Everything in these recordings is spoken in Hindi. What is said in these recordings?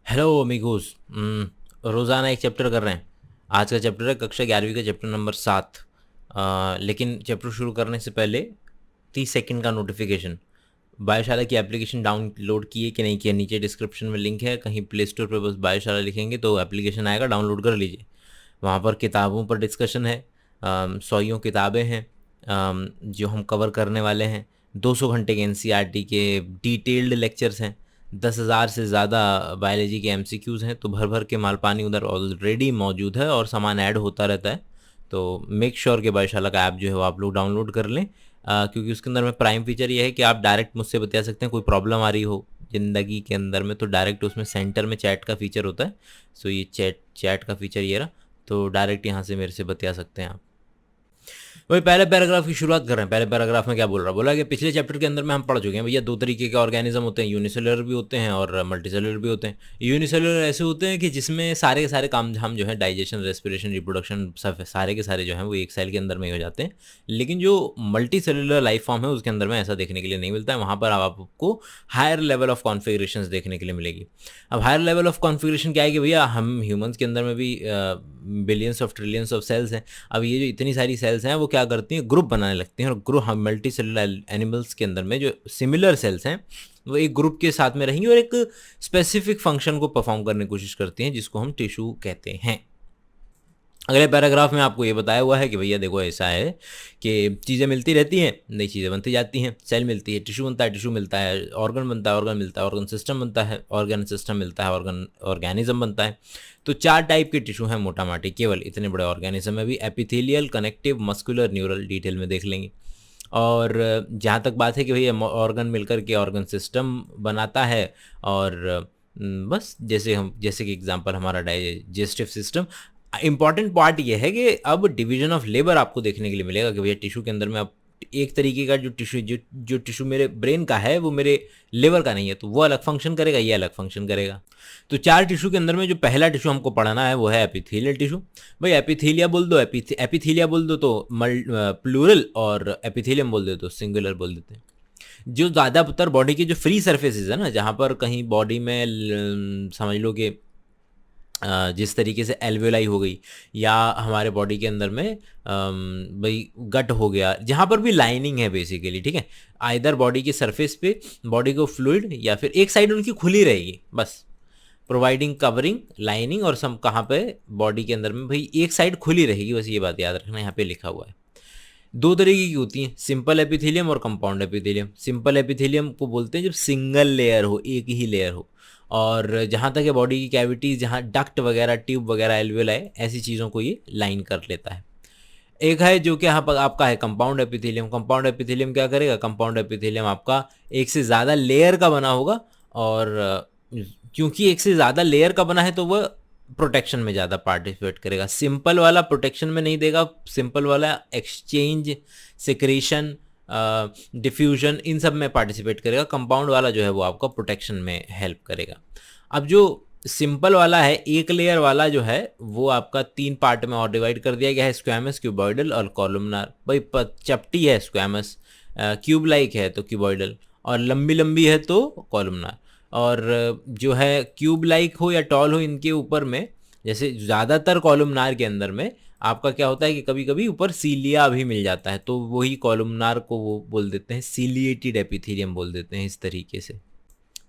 Hello amigos. रोज़ाना एक चैप्टर कर रहे हैं। आज का चैप्टर है कक्षा 11वीं का चैप्टर नंबर 7। लेकिन चैप्टर शुरू करने से पहले 30 सेकंड का नोटिफिकेशन। बायोशाला की एप्लीकेशन डाउनलोड की है कि नहीं किया, नीचे डिस्क्रिप्शन में लिंक है। कहीं प्ले स्टोर पर बस बायोशाला लिखेंगे तो एप्लीकेशन आएगा, डाउनलोड कर लीजिए। वहाँ पर किताबों पर डिस्कशन है। सौयों किताबें हैं जो हम कवर करने वाले हैं। 200 घंटे के एनसीईआरटी के डिटेल्ड लेक्चर्स हैं। 10,000 से ज़्यादा बायोलॉजी के एमसीक्यूज़ हैं। तो भर भर के मालपानी उधर ऑलरेडी मौजूद है और सामान ऐड होता रहता है। तो मेक श्योर कि बायोशाला का ऐप जो है वो आप लोग डाउनलोड कर लें, क्योंकि उसके अंदर में प्राइम फीचर ये है कि आप डायरेक्ट मुझसे बता सकते हैं। कोई प्रॉब्लम आ रही हो ज़िंदगी के अंदर में तो डायरेक्ट उसमें सेंटर में चैट का फीचर होता है। सो ये चैट का फीचर ये रहा, तो डायरेक्ट यहाँ से मेरे से बता सकते हैं आप। वही पहले पैराग्राफ की शुरुआत कर रहे हैं। पहले पैराग्राफ में क्या बोल रहा है, बोला कि पिछले चैप्टर के अंदर में हम पढ़ चुके हैं भैया, दो तरीके के ऑर्गेनिज्म होते हैं, यूनिसेलुलर भी होते हैं और मल्टीसेलुलर भी होते हैं। यूनिसेलुलर ऐसे होते हैं कि जिसमें सारे के सारे काम हम जो है डाइजेशन, रेस्पिरेशन, रिप्रोडक्शन सब सारे के सारे जो हैं वो एक सेल के अंदर में ही हो जाते हैं। लेकिन जो मल्टी सेलुलर लाइफ फॉर्म है उसके अंदर में ऐसा देखने के लिए नहीं मिलता है। वहाँ पर आपको हायर लेवल ऑफ कॉन्फ़िगरेशंस देखने के लिए मिलेगी। अब हायर लेवल ऑफ कॉन्फ़िगरेशन क्या है कि भैया हम ह्यूमंस के अंदर में भी billions of trillions of cells हैं। अब ये जो इतनी सारी सेल्स हैं वो क्या करती हैं, ग्रुप बनाने लगती हैं। और ग्रुप हम मल्टी सेलुलर एनिमल्स के अंदर में जो सिमिलर सेल्स हैं वो एक ग्रुप के साथ में रहेंगी और एक स्पेसिफिक फंक्शन को परफॉर्म करने की कोशिश करती हैं, जिसको हम टिश्यू कहते हैं। अगले पैराग्राफ में आपको ये बताया हुआ है कि भैया देखो ऐसा है कि चीज़ें मिलती रहती हैं, नई चीज़ें बनती जाती हैं। सेल मिलती है, टिश्यू बनता है, टिश्यू मिलता है, ऑर्गन बनता है, ऑर्गन मिलता है, ऑर्गन सिस्टम बनता है, ऑर्गन सिस्टम मिलता है, ऑर्गेनिज्म बनता है। तो 4 टाइप के टिश्यू हैं मोटा माटी, केवल इतने बड़े ऑर्गेनिज्म में भी। Epithelial, connective, muscular, neural, detail में देख लेंगे। और जहाँ तक बात है कि भैया ऑर्गन मिलकर के ऑर्गन सिस्टम बनाता है। और बस जैसे कि एग्जांपल हमारा डाइजेस्टिव सिस्टम। इंपॉर्टेंट पार्ट ये है कि अब डिवीजन ऑफ लेबर आपको देखने के लिए मिलेगा कि भैया टिश्यू के अंदर में अब एक तरीके का जो टिश्यू मेरे ब्रेन का है वो मेरे लिवर का नहीं है, तो वो अलग फंक्शन करेगा, ये अलग फंक्शन करेगा। तो 4 टिश्यू के अंदर में जो पहला टिश्यू हमको पढ़ना है वो है एपिथेलियल टिश्यू। भाई एपिथेलिया बोल दो, एपिथेलिया बोल दो तो प्लूरल, और एपिथेलियम बोल दो तो सिंगुलर बोल देते हैं। जो ज़्यादातर बॉडी के जो फ्री सर्फेसेस है ना, जहाँ पर कहीं बॉडी में समझ लो कि जिस तरीके से एल्वेलाई हो गई, या हमारे बॉडी के अंदर में भाई गट हो गया, जहाँ पर भी लाइनिंग है बेसिकली, ठीक है। आइदर बॉडी की सरफेस पे बॉडी को फ्लूइड या फिर एक साइड उनकी खुली रहेगी बस, प्रोवाइडिंग कवरिंग लाइनिंग। और सब कहाँ पे बॉडी के अंदर में भाई एक साइड खुली रहेगी, बस ये बात याद रखना, यहाँ पे लिखा हुआ है। 2 तरीके की होती हैं, सिंपल एपिथेलियम और कंपाउंड एपिथेलियम। सिंपल एपिथेलियम को बोलते हैं जब सिंगल लेयर हो, एक ही लेयर हो। और जहाँ तक है बॉडी की कैविटीज़, जहाँ डक्ट वगैरह, ट्यूब वगैरह, एल्वेलाई है, ऐसी चीज़ों को ये लाइन कर लेता है। एक है जो कि यहाँ पर आपका है कंपाउंड एपिथेलियम। कंपाउंड एपिथेलियम क्या करेगा, कंपाउंड एपिथेलियम आपका एक से ज़्यादा लेयर का बना होगा। और क्योंकि एक से ज़्यादा लेयर का बना है तो वह प्रोटेक्शन में ज़्यादा पार्टिसिपेट करेगा। सिंपल वाला प्रोटेक्शन में नहीं देगा, सिंपल वाला एक्सचेंज, सिक्रेशन, डिफ्यूजन, इन सब में पार्टिसिपेट करेगा। कंपाउंड वाला जो है वो आपका प्रोटेक्शन में हेल्प करेगा। अब जो सिंपल वाला है, एक लेयर वाला जो है, वो आपका 3 पार्ट में और डिवाइड कर दिया गया है, स्क्वैमस, क्यूबॉइडल और कॉलमनार। भाई चपटी है स्क्वैमस, क्यूब लाइक है तो क्यूबॉइडल, और लंबी लंबी है तो कॉलमनार। और जो है क्यूब लाइक हो या टॉल हो, इनके ऊपर में जैसे ज़्यादातर कॉलमनार के अंदर में आपका क्या होता है कि कभी कभी ऊपर सीलिया भी मिल जाता है, तो वही कॉलमनार को वो बोल देते हैं सीलिएटेड एपिथेलियम बोल देते हैं इस तरीके से।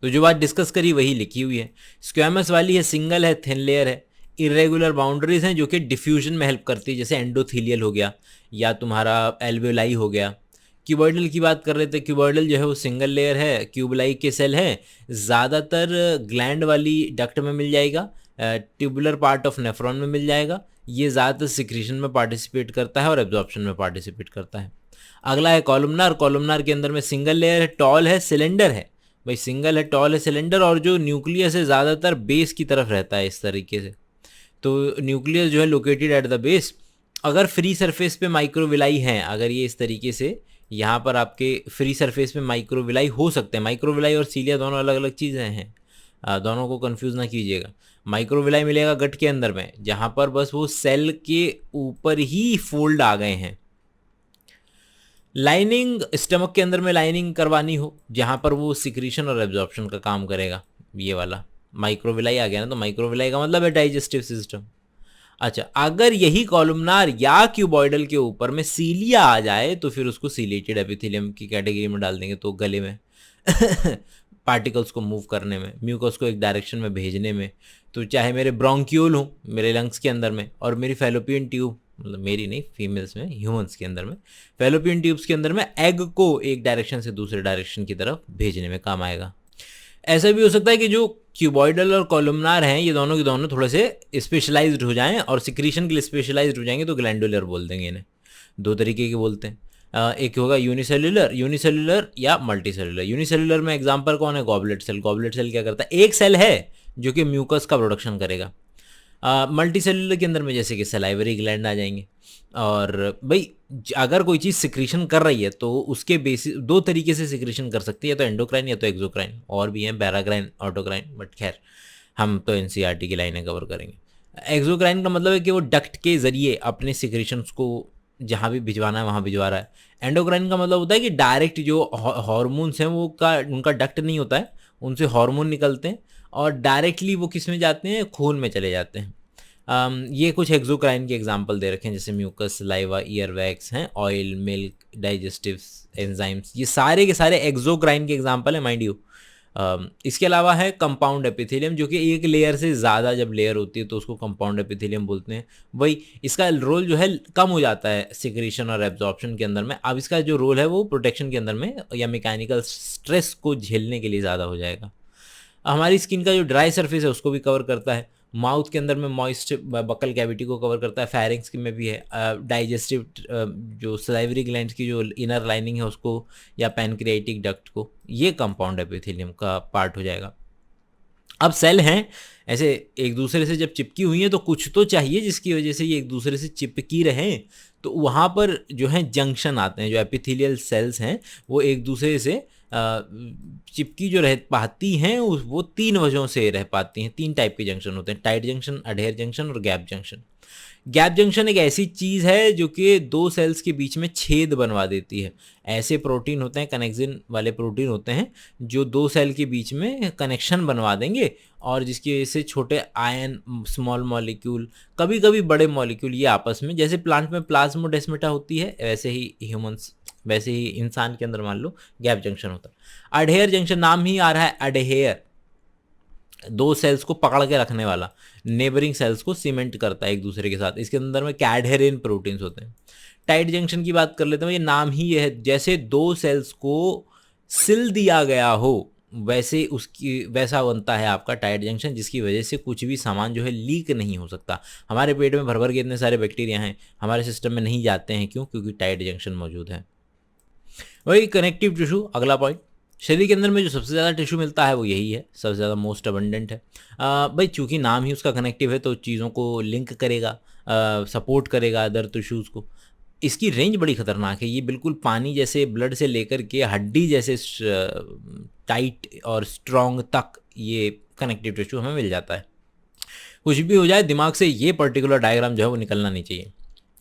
तो जो बात डिस्कस करी वही लिखी हुई है। स्क्वैमस वाली है, सिंगल है, थिन लेयर है, इरेगुलर बाउंड्रीज हैं जो कि डिफ्यूजन में हेल्प करती है, जैसे एंडोथीलियल हो गया या तुम्हारा एल्वेलाई हो गया। क्यूबॉइडल की बात कर रहे थे, क्यूबॉइडल जो है वो सिंगल लेयर है, क्यूबलाई के सेल हैं, ज़्यादातर ग्लैंड वाली डक्ट में मिल जाएगा, ट्यूबुलर पार्ट ऑफ नेफ्रॉन में मिल जाएगा। ये ज़्यादातर सिक्रीशन में पार्टिसिपेट करता है और एब्जॉर्प्शन में पार्टिसिपेट करता है। अगला है कॉलमनार। कॉलमनार के अंदर में सिंगल लेयर है, टॉल है, सिलेंडर है। भाई सिंगल है, टॉल है, सिलेंडर, और जो न्यूक्लियस है ज़्यादातर बेस की तरफ रहता है इस तरीके से। तो न्यूक्लियस जो है लोकेटेड एट द बेस। अगर फ्री सरफेस पे माइक्रोविलाई हैं, अगर ये इस तरीके से यहाँ पर आपके फ्री सरफेस पे माइक्रोविलाई हो सकते हैं। माइक्रोविलाई और सीलिया दोनों अलग अलग चीज़ें हैं, दोनों को कंफ्यूज ना कीजिएगा। माइक्रोविलाई मिलेगा गट के अंदर में, जहाँ पर बस वो सेल के ऊपर ही फोल्ड आ गए हैं। लाइनिंग स्टमक के अंदर में लाइनिंग करवानी हो, जहाँ पर वो सिक्रीशन और एब्जॉर्प्शन का काम करेगा, ये वाला। माइक्रोविलाई आ गया ना, तो माइक्रोविलाई का मतलब है डाइजेस्टिव सिस्टम। अच्छा, अगर यही कॉलमनार या क्यूबॉइडल के ऊपर में सीलिया आ जाए तो फिर उसको सीलेटेड एपिथेलियम की कैटेगरी में डाल देंगे। तो गले में पार्टिकल्स को मूव करने में, म्यूकस को एक डायरेक्शन में भेजने में, तो चाहे मेरे ब्रोंक्यूल हो मेरे लंग्स के अंदर में, और मेरी फैलोपियन ट्यूब, मतलब मेरी नहीं, फीमेल्स में, ह्यूमंस के अंदर में, फैलोपियन ट्यूब्स के अंदर में एग को एक डायरेक्शन से दूसरे डायरेक्शन की तरफ भेजने में काम आएगा। ऐसा भी हो सकता है कि जो क्यूबॉइडल और कॉलमनार हैं ये दोनों के दोनों थोड़े से स्पेशलाइज्ड हो जाएं और सिक्रीशन के लिए स्पेशलाइज्ड हो जाएंगे, तो ग्लैंडुलर बोल देंगे इन्हें। दो तरीके के बोलते हैं, एक होगा यूनिसेल्युलर या मल्टीसेल्युलर। यूनिसेल्युलर में एग्जांपल कौन है? Goblet cell. गॉबलेट सेल क्या करता है? एक सेल है जो कि म्यूकस का प्रोडक्शन करेगा। मल्टी सेलुलर के अंदर में जैसे कि सलाइवरी ग्लैंड आ जाएंगे। और भाई अगर कोई चीज़ सिक्रीशन कर रही है तो उसके बेसिस दो तरीके से सिक्रीशन कर सकती है, या तो एंडोक्राइन या तो एक्सोक्राइन, और भी हैं पैराक्राइन, ऑटोक्राइन, बट खैर हम तो एनसीईआरटी की लाइनें कवर करेंगे। एक्सोक्राइन का मतलब है कि वो डक्ट के जरिए अपने सिक्रीशंस को जहाँ भी भिजवाना है वहाँ भिजवा रहा है। एंडोक्राइन का मतलब होता है कि डायरेक्ट जो हार्मोन्स हैं वो उनका डक्ट नहीं होता है, उनसे हार्मोन निकलते हैं और डायरेक्टली वो किस में जाते हैं? खून में चले जाते हैं। ये कुछ एक्सोक्राइन के एग्जांपल दे रखे हैं, जैसे म्यूकस, सलाइवा, ईयर वैक्स हैं, ऑयल, मिल्क, डाइजेस्टिव एंजाइम्स, ये सारे के सारे एक्सोक्राइन के एग्जांपल है, माइंड यू। इसके अलावा है कंपाउंड एपिथेलियम, जो कि एक लेयर से ज़्यादा जब लेयर होती है तो उसको कंपाउंड एपिथेलियम बोलते हैं। वही इसका रोल जो है कम हो जाता है सिक्रीशन और एब्जॉर्प्शन के अंदर में। अब इसका जो रोल है वो प्रोटेक्शन के अंदर में या मैकेनिकल स्ट्रेस को झेलने के लिए ज़्यादा हो जाएगा। हमारी स्किन का जो ड्राई सरफेस है उसको भी कवर करता है। माउथ के अंदर में मॉइस्ट बकल कैविटी को कवर करता है। फेरिंक्स में भी है। डाइजेस्टिव जो सलाइवरी ग्लैंड्स की जो इनर लाइनिंग है उसको, या पैनक्रियाटिक डक्ट को, ये कंपाउंड एपिथेलियम का पार्ट हो जाएगा। अब सेल हैं ऐसे एक दूसरे से जब चिपकी हुई हैं तो कुछ तो चाहिए जिसकी वजह से ये एक दूसरे से चिपकी रहें, तो वहाँ पर जो है जंक्शन आते हैं। जो एपिथेलियल सेल्स हैं वो एक दूसरे से चिपकी जो रह पाती हैं वो तीन वजहों से रह पाती हैं। तीन टाइप के जंक्शन होते हैं, टाइट जंक्शन, अडहेयर जंक्शन और गैप जंक्शन। गैप जंक्शन एक ऐसी चीज़ है जो कि दो सेल्स के बीच में छेद बनवा देती है। ऐसे प्रोटीन होते हैं, कनेक्शन वाले प्रोटीन होते हैं जो दो सेल के बीच में कनेक्शन बनवा देंगे, और जिसकी वजह से छोटे आयन, स्मॉल मॉलिक्यूल, कभी कभी बड़े मॉलिक्यूल, ये आपस में, जैसे प्लांट में प्लाज्मोडेस्माटा होती है वैसे ही इंसान के अंदर मान लो गैप जंक्शन होता है। अडहेयर जंक्शन, नाम ही आ रहा है अडहेयर, दो सेल्स को पकड़ के रखने वाला, नेबरिंग सेल्स को सीमेंट करता है एक दूसरे के साथ। इसके अंदर में कैडहेरिन प्रोटीन्स होते हैं। टाइट जंक्शन की बात कर लेते हैं, ये नाम ही ये है, जैसे दो सेल्स को सिल दिया गया हो वैसा बनता है आपका टाइट जंक्शन, जिसकी वजह से कुछ भी सामान जो है लीक नहीं हो सकता। हमारे पेट में भर भर के इतने सारे बैक्टीरिया हैं, हमारे सिस्टम में नहीं जाते हैं, क्यों? क्योंकि टाइट जंक्शन मौजूद है। वही कनेक्टिव टिश्यू, अगला पॉइंट। शरीर के अंदर में जो सबसे ज़्यादा टिश्यू मिलता है वो यही है, सबसे ज़्यादा मोस्ट अबंडेंट है। भाई चूंकि नाम ही उसका कनेक्टिव है तो चीज़ों को लिंक करेगा, सपोर्ट करेगा अदर टिश्यूज़ को। इसकी रेंज बड़ी ख़तरनाक है, ये बिल्कुल पानी जैसे ब्लड से लेकर के हड्डी जैसे टाइट और स्ट्रॉन्ग तक ये कनेक्टिव टिश्यू हमें मिल जाता है। कुछ भी हो जाए दिमाग से ये पर्टिकुलर डायग्राम जो है वो निकलना नहीं चाहिए।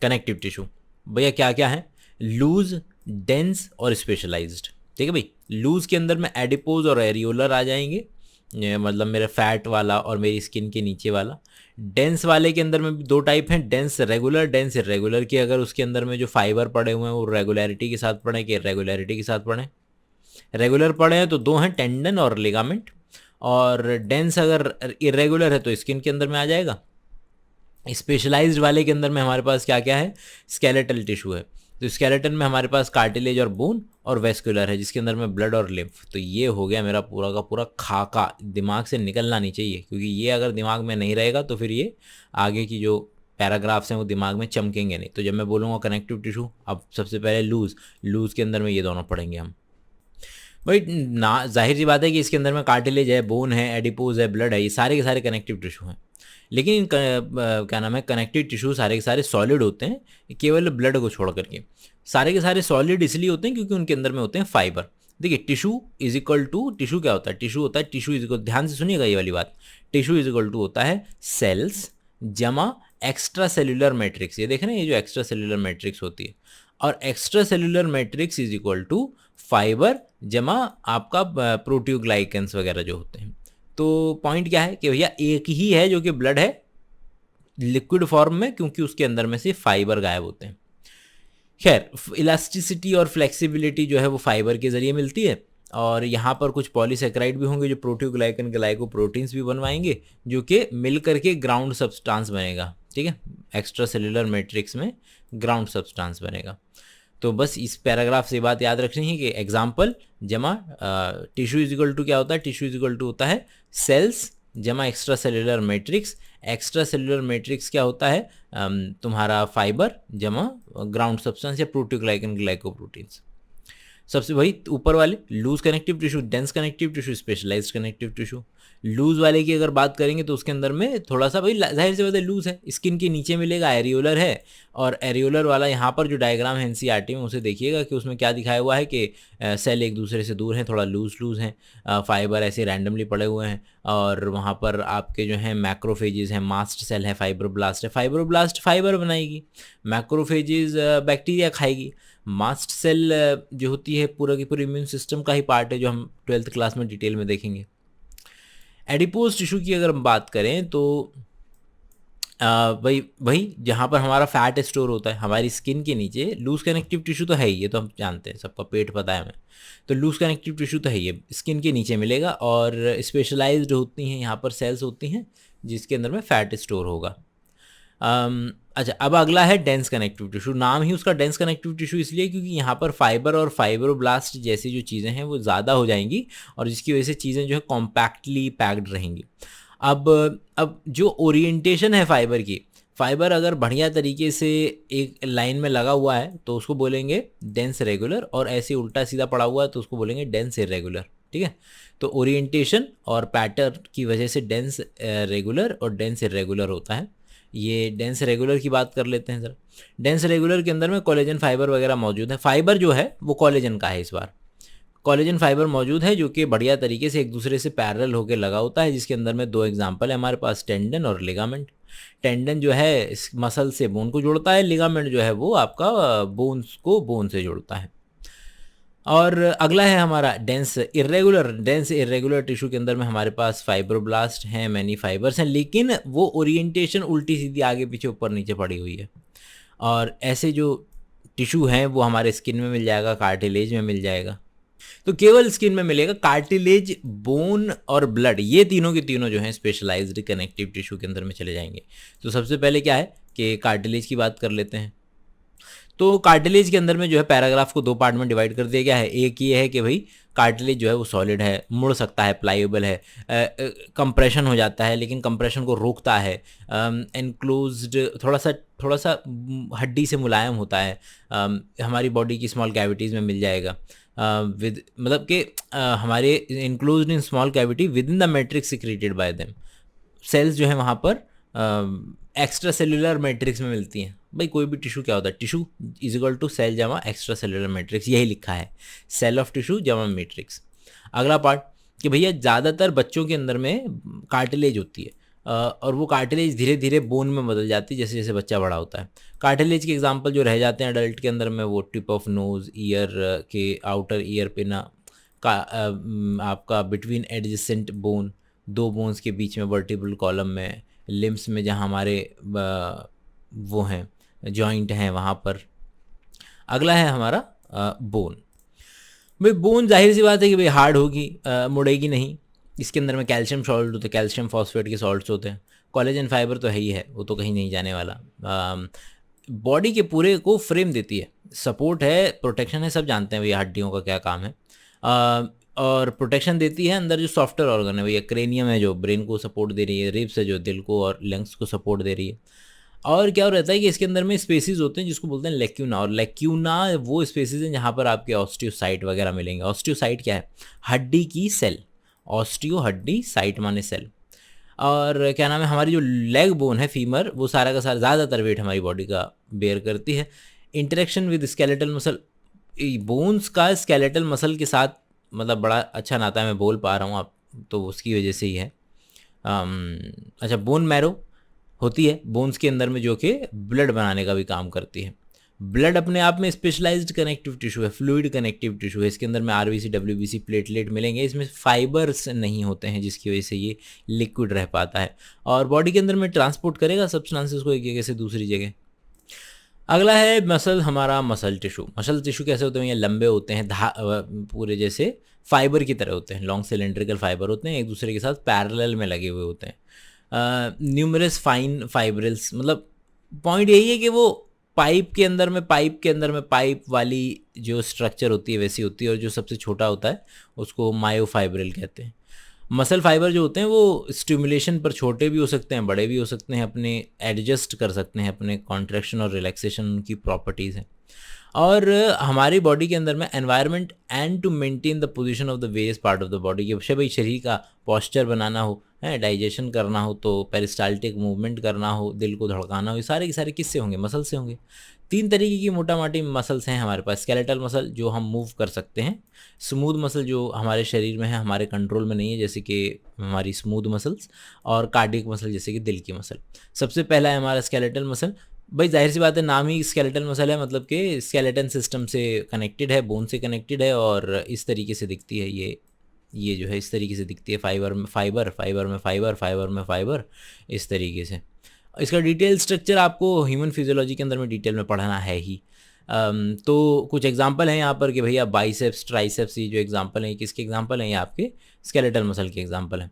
कनेक्टिव टिश्यू भैया क्या क्या है? लूज, डेंस और स्पेशलाइज्ड। ठीक है भाई, लूज के अंदर में एडिपोज और एरियोलर आ जाएंगे, मतलब मेरा फैट वाला और मेरी स्किन के नीचे वाला। डेंस वाले के अंदर में भी दो टाइप हैं, डेंस रेगुलर, डेंस इरेगुलर। की अगर उसके अंदर में जो फाइबर पड़े हुए हैं वो रेगुलरिटी के साथ पड़े कि इरेगुलरिटी के साथ पड़े? रेगुलर पड़े हैं तो दो हैं, टेंडन और लिगामेंट। और डेंस अगर इरेगुलर है तो स्किन के अंदर में आ जाएगा। स्पेशलाइज्ड वाले के अंदर में हमारे पास क्या क्या है? स्केलेटल टिश्यू है। तो स्केलेटन में हमारे पास कार्टिलेज और बोन और वेस्कुलर है, जिसके अंदर में ब्लड और लिम्फ। तो ये हो गया मेरा पूरा का पूरा खाका, दिमाग से निकलना नहीं चाहिए, क्योंकि ये अगर दिमाग में नहीं रहेगा तो फिर ये आगे की जो पैराग्राफ्स हैं वो दिमाग में चमकेंगे नहीं। तो जब मैं बोलूँगा कनेक्टिव टिश्यू, अब सबसे पहले लूज के अंदर में ये दोनों पढ़ेंगे हम। भाई ना, जाहिर सी बात है कि इसके अंदर में कार्टिलेज है, बोन है, एडिपोज है, ब्लड है, ये सारे के सारे कनेक्टिव टिश्यू हैं। लेकिन क्या नाम है, कनेक्टिव टिश्यू सारे के सारे सॉलिड होते हैं, केवल ब्लड को छोड़ करके। सारे के सारे सॉलिड इसलिए होते हैं क्योंकि उनके अंदर में होते हैं फाइबर। देखिए tissue is equal to, tissue क्या होता है? टिश्यू होता है, टिश्यू इज इक्वल, ध्यान से सुनिएगा ये वाली बात, टिश्यू इज इक्वल टू होता है सेल्स जमा एक्स्ट्रा सेल्यूलर मैट्रिक्स। ये देख रहे हैं, ये जो एक्स्ट्रा सेल्यूलर मैट्रिक्स होती है, और extra cellular matrix is equal to fibre जमा आपका प्रोटियोग्लाइकेंस वगैरह जो होते हैं। तो पॉइंट क्या है कि भैया एक ही है जो कि ब्लड है लिक्विड फॉर्म में, क्योंकि उसके अंदर में से फाइबर गायब होते हैं। खैर, इलास्टिसिटी और फ्लेक्सिबिलिटी जो है वो फाइबर के जरिए मिलती है, और यहाँ पर कुछ पॉलीसेकेराइड भी होंगे जो प्रोटीओग्लाइकन ग्लाइकोप्रोटीन्स भी बनवाएंगे, जो कि मिल करके ग्राउंड सब्सटेंस बनेगा। ठीक है, एक्स्ट्रा सेलुलर मैट्रिक्स में ग्राउंड सब्सटेंस बनेगा। तो बस इस पैराग्राफ से बात याद रखनी है कि एग्जाम्पल जमा टिश्यू इज इक्वल टू क्या होता है, टिश्यू इज इक्वल टू होता है सेल्स जमा extra cellular matrix. Extra cellular matrix क्या होता है, तुम्हारा फाइबर जमा ग्राउंड सब्सटेंस या प्रोटीओग्लाइकन ग्लाइकोप्रोटीन्स। सबसे वही ऊपर वाले loose connective tissue, dense connective tissue, specialised connective tissue. Loose वाले की अगर बात करेंगे तो उसके अंदर में थोड़ा सा भाई जाहिर सी बात है लूज है, स्किन के नीचे मिलेगा, एरियोलर है। और एरियोलर वाला यहाँ पर जो डायग्राम है एनसीईआरटी में उसे देखिएगा कि उसमें क्या दिखाया हुआ है कि सेल एक दूसरे से दूर हैं, थोड़ा लूज हैं, फाइबर ऐसे रैंडमली पड़े हुए हैं। और वहाँ पर आपके जो हैं मैक्रोफेजेस हैं, मास्ट सेल है, फाइब्रोब्लास्ट है। फाइब्रोब्लास्ट फाइबर बनाएगी, मैक्रोफेजेस बैक्टीरिया खाएगी, मास्ट सेल जो होती है पूरा की पूरी इम्यून सिस्टम का ही पार्ट है, जो हम 12th क्लास में डिटेल में देखेंगे। एडिपोज टिश्यू की अगर हम बात करें तो वही जहाँ पर हमारा फैट स्टोर होता है हमारी स्किन के नीचे। लूज कनेक्टिव टिश्यू तो है ही, ये तो हम जानते हैं, सबका पेट पता है हमें। तो लूज कनेक्टिव टिश्यू तो है ही, स्किन के नीचे मिलेगा। और स्पेशलाइज्ड होती हैं यहाँ पर सेल्स होती हैं जिसके अंदर में फैट स्टोर होगा। अच्छा, अब अगला है डेंस कनेक्टिव टिश्यू। नाम ही उसका डेंस कनेक्टिव टिश्यू इसलिए क्योंकि यहाँ पर फाइबर और फाइब्रोब्लास्ट जैसी जो चीज़ें हैं वो ज़्यादा हो जाएंगी, और जिसकी वजह से चीज़ें जो है कॉम्पैक्टली पैक्ड रहेंगी। अब जो ओरिएंटेशन है फाइबर की, फाइबर अगर बढ़िया तरीके से एक लाइन में लगा हुआ है तो उसको बोलेंगे डेंस रेगुलर, और ऐसे उल्टा सीधा पड़ा हुआ है तो उसको बोलेंगे डेंस इरेगुलर। ठीक है, तो ओरिएंटेशन और पैटर्न की वजह से डेंस रेगुलर और डेंस इरेगुलर होता है। ये डेंस रेगुलर की बात कर लेते हैं ज़रा। डेंस रेगुलर के अंदर में कोलेजन फाइबर वगैरह मौजूद है। फाइबर जो है वो कोलेजन का है, इस बार कोलेजन फाइबर मौजूद है जो कि बढ़िया तरीके से एक दूसरे से पैरेलल होकर लगा होता है, जिसके अंदर में दो एग्जांपल है हमारे पास, टेंडन और लिगामेंट। टेंडन जो है इस मसल से बोन को जोड़ता है, लिगामेंट जो है वो आपका बोन्स को बोन से जोड़ता है। और अगला है हमारा dense irregular. Dense irregular tissue के अंदर में हमारे पास फाइब्रोब्लास्ट हैं, मैनी फाइबर्स हैं, लेकिन वो ओरिएंटेशन उल्टी सीधी आगे पीछे ऊपर नीचे पड़ी हुई है। और ऐसे जो टिश्यू हैं वो हमारे स्किन में मिल जाएगा, कार्टिलेज में मिल जाएगा। तो केवल स्किन में मिलेगा, कार्टिलेज, बोन और ब्लड, ये तीनों के तीनों जो हैं स्पेशलाइज्ड कनेक्टिव टिश्यू के अंदर में चले जाएंगे। तो सबसे पहले क्या है कि कार्टिलेज की बात कर लेते हैं। तो कार्टिलेज के अंदर में जो है पैराग्राफ को दो पार्ट में डिवाइड कर दिया गया है। एक ये है कि भाई कार्टिलेज जो है वो सॉलिड है, मुड़ सकता है, प्लाइएबल है, कंप्रेशन हो जाता है लेकिन कंप्रेशन को रोकता है, एनक्लोज्ड, थोड़ा सा हड्डी से मुलायम होता है, हमारी बॉडी की स्मॉल कैविटीज़ में मिल जाएगा, विद मतलब कि हमारे enclosed in small cavity within the matrix secreted by them. Cells जो है वहाँ पर एक्स्ट्रा सेलुलर मैट्रिक्स में मिलती हैं। भाई कोई भी टिश्यू क्या होता है, tissue is equal to cell जमा एक्स्ट्रा सेलुलर मैट्रिक्स, यही लिखा है, सेल ऑफ टिश्यू जमा मैट्रिक्स। अगला पार्ट कि भैया ज़्यादातर बच्चों के अंदर में कार्टिलेज होती है, और वो कार्टिलेज धीरे धीरे बोन में बदल जाती है जैसे जैसे बच्चा बड़ा होता है। कार्टिलेज के एग्जांपल जो रह जाते हैं अडल्ट के अंदर में, वो टिप ऑफ नोज़, ईयर के आउटर ईयर पे ना का आपका बिटवीन एडजेसेंट बोन, दो बोन्स के बीच में वर्टिब्रल कॉलम में, लिम्स में जहाँ हमारे वो हैं जॉइंट हैं वहाँ पर। अगला है हमारा बोन। भाई बोन जाहिर सी बात है कि भाई हार्ड होगी, मुड़ेगी नहीं। इसके अंदर में कैल्शियम सॉल्ट होते हैं, कैल्शियम फॉस्फेट के सॉल्ट्स होते हैं, कोलेजन फाइबर तो है ही है, वो तो कहीं नहीं जाने वाला। बॉडी के पूरे को फ्रेम देती है, सपोर्ट है, प्रोटेक्शन है, सब जानते हैं भैया हड्डियों का क्या काम है। और प्रोटेक्शन देती है अंदर जो सॉफ्टवेयर ऑर्गन है भैया, क्रेनियम है जो ब्रेन को सपोर्ट दे रही है, रिब्स है जो दिल को और लंग्स को सपोर्ट दे रही है। और क्या रहता है कि इसके अंदर में स्पेसिस होते हैं जिसको बोलते हैं लेक्यूना, और लेक्यूना वो स्पेसिस हैं जहाँ पर आपके ऑस्टियोसाइट वगैरह मिलेंगे। ऑस्टियोसाइट क्या है, हड्डी की सेल, ऑस्टियो हड्डी, साइट माने सेल। और क्या नाम है, हमारी जो लेग बोन है फीमर, वो सारा का सारा ज़्यादातर वेट हमारी बॉडी का बेयर करती है। Interaction with skeletal muscle, bones का स्केलेटल मसल के साथ मतलब बड़ा अच्छा नाता है, मैं बोल पा रहा हूँ आप, तो उसकी वजह से ही है। अच्छा, बोन मैरो होती है बोन्स के अंदर में जो कि ब्लड बनाने का भी काम करती है। ब्लड अपने आप में स्पेशलाइज्ड कनेक्टिव टिश्यू है, फ्लूइड कनेक्टिव टिश्यू है, इसके अंदर में आरबीसी, डब्ल्यूबीसी, प्लेटलेट मिलेंगे, इसमें फाइबर्स नहीं होते हैं जिसकी वजह से ये लिक्विड रह पाता है और बॉडी के अंदर में ट्रांसपोर्ट करेगा सब्सटेंसेस को एक जगह से दूसरी जगह। अगला है मसल, हमारा मसल टिश्यू। मसल टिश्यू कैसे होते हैं, ये लंबे होते हैं, पूरे जैसे फाइबर की तरह होते हैं, लॉन्ग सिलेंड्रिकल फाइबर होते हैं, एक दूसरे के साथ पैरेलल में लगे हुए होते हैं। न्यूमरस फाइन फाइब्रिल्स, मतलब पॉइंट यही है कि वो पाइप के अंदर में पाइप वाली जो स्ट्रक्चर होती है वैसी होती है, और जो सबसे छोटा होता है उसको मायोफाइब्रिल कहते हैं। मसल फाइबर जो होते हैं वो स्टिमुलेशन पर छोटे भी हो सकते हैं, बड़े भी हो सकते हैं, अपने एडजस्ट कर सकते हैं, अपने कॉन्ट्रैक्शन और रिलैक्सेशन उनकी प्रॉपर्टीज़ हैं। और हमारी बॉडी के अंदर में environment and to maintain the position of the various part of the body, के भाई शरीर का पॉस्चर बनाना हो, है डाइजेशन करना हो, तो पेरिस्टाल्टिक मूवमेंट करना हो, दिल को धड़काना हो, ये सारे के सारे किससे होंगे, मसल से होंगे। 3 तरीके की मोटा मोटी मसल्स हैं हमारे पास। स्केलेटल मसल जो हम मूव कर सकते हैं, स्मूथ मसल जो हमारे शरीर में है, हमारे कंट्रोल में नहीं है, जैसे कि हमारी स्मूथ मसल्स, और कार्डियक मसल जैसे कि दिल की मसल। सबसे पहला है हमारा स्केलेटल मसल। भाई जाहिर सी बात है, नाम ही स्केलेटल मसल है, मतलब कि स्केलेटन सिस्टम से कनेक्टेड है, बोन से कनेक्टेड है, और इस तरीके से दिखती है ये जो है इस तरीके से दिखती है, फाइबर में फाइबर, फाइबर में फाइबर, फाइबर में फाइबर, इस तरीके से। इसका डिटेल स्ट्रक्चर आपको ह्यूमन फिजियोलॉजी के अंदर में डिटेल में पढ़ना है ही। तो कुछ एग्जांपल हैं यहाँ पर कि भैया बाइसेप्स, ट्राइसेप्स, ये जो एग्जांपल हैं किसके एग्जांपल हैं, ये आपके स्केलेटल मसल के एग्जांपल हैं।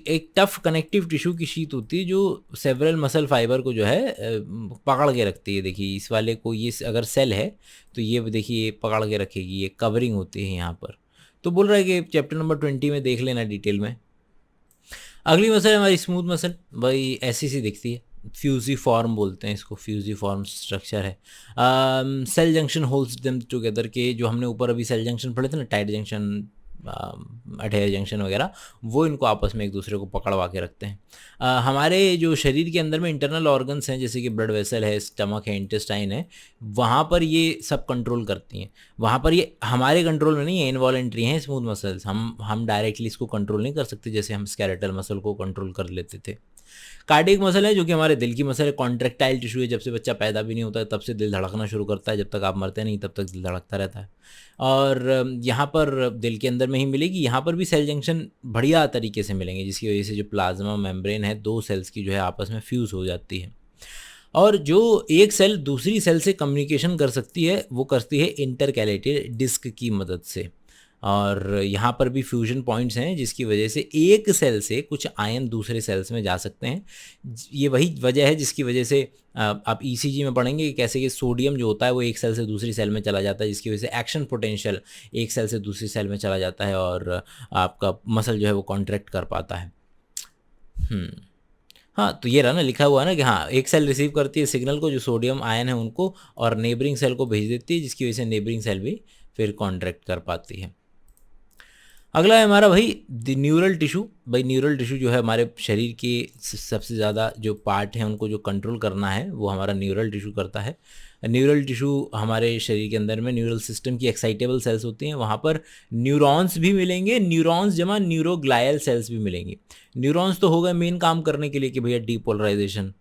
एक टफ कनेक्टिव टिश्यू की शीट होती है जो सेवरल मसल फाइबर को जो है पकड़ के रखती है। देखिए इस वाले को, ये अगर सेल है तो ये देखिए ये पकड़ के रखेगी, ये कवरिंग होती है यहाँ पर। तो बोल रहा है कि चैप्टर नंबर 20 में देख लेना डिटेल में। अगली मसल है हमारी स्मूथ मसल। भाई ऐसी सी दिखती है, फ्यूजीफॉर्म बोलते हैं इसको, फ्यूजीफॉर्म स्ट्रक्चर है। Cell junction holds them together, के जो हमने ऊपर अभी सेल जंक्शन पढ़े थे ना, टाइट जंक्शन, अटैच जंक्शन वगैरह, वो इनको आपस में एक दूसरे को पकड़वा के रखते हैं। हमारे जो शरीर के अंदर में इंटरनल ऑर्गन्स हैं, जैसे कि ब्लड वेसल है, स्टमक है, इंटेस्टाइन है, वहाँ पर ये सब कंट्रोल करती हैं। वहाँ पर ये हमारे कंट्रोल में नहीं है, इनवॉलेंट्री हैं स्मूथ मसल्स। हम डायरेक्टली इसको कंट्रोल नहीं कर सकते जैसे हम स्केलेटल मसल को कंट्रोल कर लेते थे। कार्डियक मसल है जो कि हमारे दिल की मसल है, कॉन्ट्रैक्टाइल टिश्यू है, जब से बच्चा पैदा भी नहीं होता है तब से दिल धड़कना शुरू करता है, जब तक आप मरते नहीं तब तक दिल धड़कता रहता है। और यहाँ पर दिल के अंदर में ही मिलेगी, यहाँ पर भी सेल जंक्शन बढ़िया तरीके से मिलेंगे, जिसकी वजह से जो प्लाज्मा मेम्ब्रेन है, 2 सेल्स की जो है आपस में फ्यूज़ हो जाती है। और जो एक सेल दूसरी सेल से कम्युनिकेशन कर सकती है वो करती है इंटरकैलेटेड डिस्क की मदद से। और यहाँ पर भी फ्यूजन पॉइंट्स हैं जिसकी वजह से एक सेल से कुछ आयन दूसरे सेल्स में जा सकते हैं। ये वही वजह है जिसकी वजह से आप ईसीजी में पढ़ेंगे कि कैसे ये सोडियम जो होता है वो एक सेल से दूसरी सेल में चला जाता है, जिसकी वजह से एक्शन पोटेंशियल एक सेल से दूसरी सेल में चला जाता है और आपका मसल जो है वो कॉन्ट्रैक्ट कर पाता है। हाँ, तो ये रहा ना, लिखा हुआ है ना कि हाँ एक सेल रिसीव करती है सिग्नल को, जो सोडियम आयन है उनको, और नेबरिंग सेल को भेज देती है, जिसकी वजह से नेबरिंग सेल भी फिर कॉन्ट्रैक्ट कर पाती है। अगला है हमारा भाई न्यूरल टिश्यू। भाई न्यूरल टिश्यू जो है हमारे शरीर के सबसे ज़्यादा जो पार्ट हैं उनको जो कंट्रोल करना है वो हमारा न्यूरल टिश्यू करता है। न्यूरल टिश्यू हमारे शरीर के अंदर में न्यूरल सिस्टम की एक्साइटेबल सेल्स होती हैं, वहाँ पर न्यूरॉन्स भी मिलेंगे, न्यूरॉन्स जमा न्यूरोग्लायल सेल्स भी मिलेंगी। न्यूरॉन्स तो होगा मेन काम करने के लिए कि भैया डीपोलराइजेशन,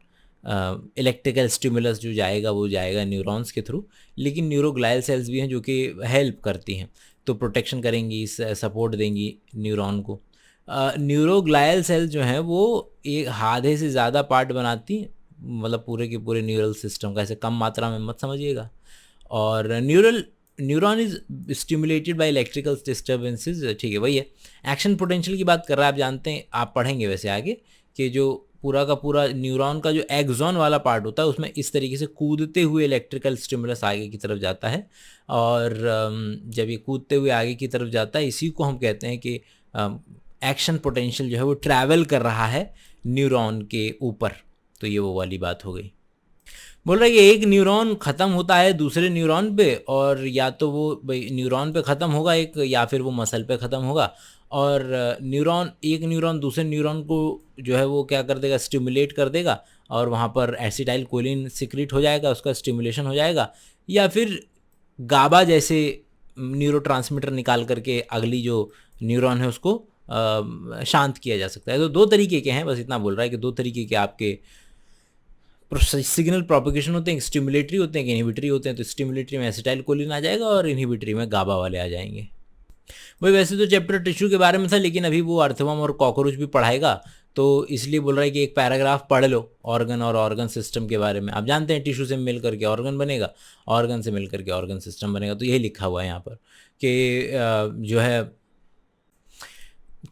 इलेक्ट्रिकल स्टिमुलस जो जाएगा वो जाएगा न्यूरॉन्स के थ्रू, लेकिन न्यूरोग्लायल सेल्स भी हैं जो कि हेल्प करती हैं, तो प्रोटेक्शन करेंगी, सपोर्ट देंगी न्यूरॉन को। न्यूरोग्लायल सेल जो हैं वो एक आधे से ज़्यादा पार्ट बनाती हैं, मतलब पूरे के पूरे न्यूरल सिस्टम का, ऐसे कम मात्रा में मत समझिएगा। और neuron is stimulated by electrical disturbances, ठीक है वही है। एक्शन पोटेंशियल की बात कर रहा है, आप जानते हैं, आप पढ़ेंगे वैसे आगे, कि जो पूरा का पूरा न्यूरॉन का जो एक्सॉन वाला पार्ट होता है उसमें इस तरीके से कूदते हुए इलेक्ट्रिकल स्टिमुलस आगे की तरफ जाता है, और जब ये कूदते हुए आगे की तरफ जाता है इसी को हम कहते हैं कि एक्शन पोटेंशियल जो है वो ट्रैवल कर रहा है न्यूरॉन के ऊपर। तो ये वो वाली बात हो गई। बोल रहा है कि एक न्यूरॉन ख़त्म होता है दूसरे न्यूरॉन पे, और या तो वो न्यूरॉन पे ख़त्म होगा एक, या फिर वो मसल पे ख़त्म होगा। और एक न्यूरॉन दूसरे न्यूरॉन को जो है वो क्या कर देगा, स्टिमुलेट कर देगा, और वहाँ पर एसिटाइल कोलिन सिक्रीट हो जाएगा, उसका स्टिमुलेशन हो जाएगा, या फिर गाबा जैसे न्यूरोट्रांसमीटर निकाल करके अगली जो न्यूरॉन है उसको शांत किया जा सकता है। तो 2 तरीके के हैं, बस इतना बोल रहा है कि 2 तरीके के आपके सिग्नल प्रोपिगेशन होते हैं, स्टिमुलेटरी होते हैं कि इनहिबिटरी होते हैं। तो स्टिमुलेटरी में एसिटाइल कोलिन आ जाएगा और इनहिबिटरी में गाबा वाले आ जाएंगे। भाई वैसे तो चैप्टर टिश्यू के बारे में था, लेकिन अभी वो अर्थवर्म और कॉकरोच भी पढ़ाएगा, तो इसलिए बोल रहा है कि एक पैराग्राफ पढ़ लो ऑर्गन और ऑर्गन सिस्टम के बारे में। आप जानते हैं टिश्यू से मिल करके ऑर्गन बनेगा, ऑर्गन से मिल करके ऑर्गन सिस्टम बनेगा। तो यही लिखा हुआ है यहाँ पर कि जो है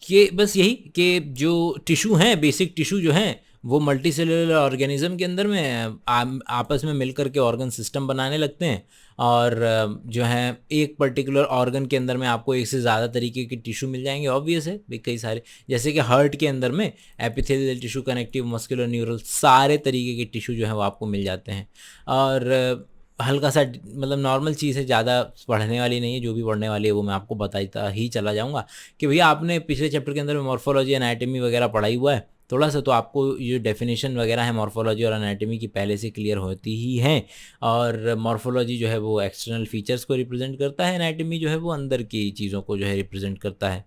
कि बस यही कि जो टिश्यू हैं, बेसिक टिश्यू जो हैं, वो मल्टी सेलुलर ऑर्गेनिज्म के अंदर में आपस में मिलकर के ऑर्गन सिस्टम बनाने लगते हैं। और जो है एक पर्टिकुलर ऑर्गन के अंदर में आपको एक से ज़्यादा तरीके के टिश्यू मिल जाएंगे। ऑब्वियस है भाई, कई सारे, जैसे कि हार्ट के अंदर में epithelial tissue, connective, muscular, neural, सारे तरीके के टिश्यू जो है वो आपको मिल जाते हैं। और हल्का सा मतलब नॉर्मल चीज़ है, ज़्यादा पढ़ने वाली नहीं है। जो भी पढ़ने वाली है वो मैं आपको बताता ही चला जाऊँगा कि भैया आपने पिछले चैप्टर के अंदर में मॉर्फोलॉजी, एनाटॉमी वगैरह पढ़ाई हुआ है थोड़ा सा, तो आपको ये डेफिनेशन वगैरह है मॉर्फोलॉजी और एनाटॉमी की पहले से क्लियर होती ही हैं। और मॉर्फोलॉजी जो है वो एक्सटर्नल फीचर्स को रिप्रेजेंट करता है, एनाटॉमी जो है वो अंदर की चीज़ों को जो है रिप्रेजेंट करता है।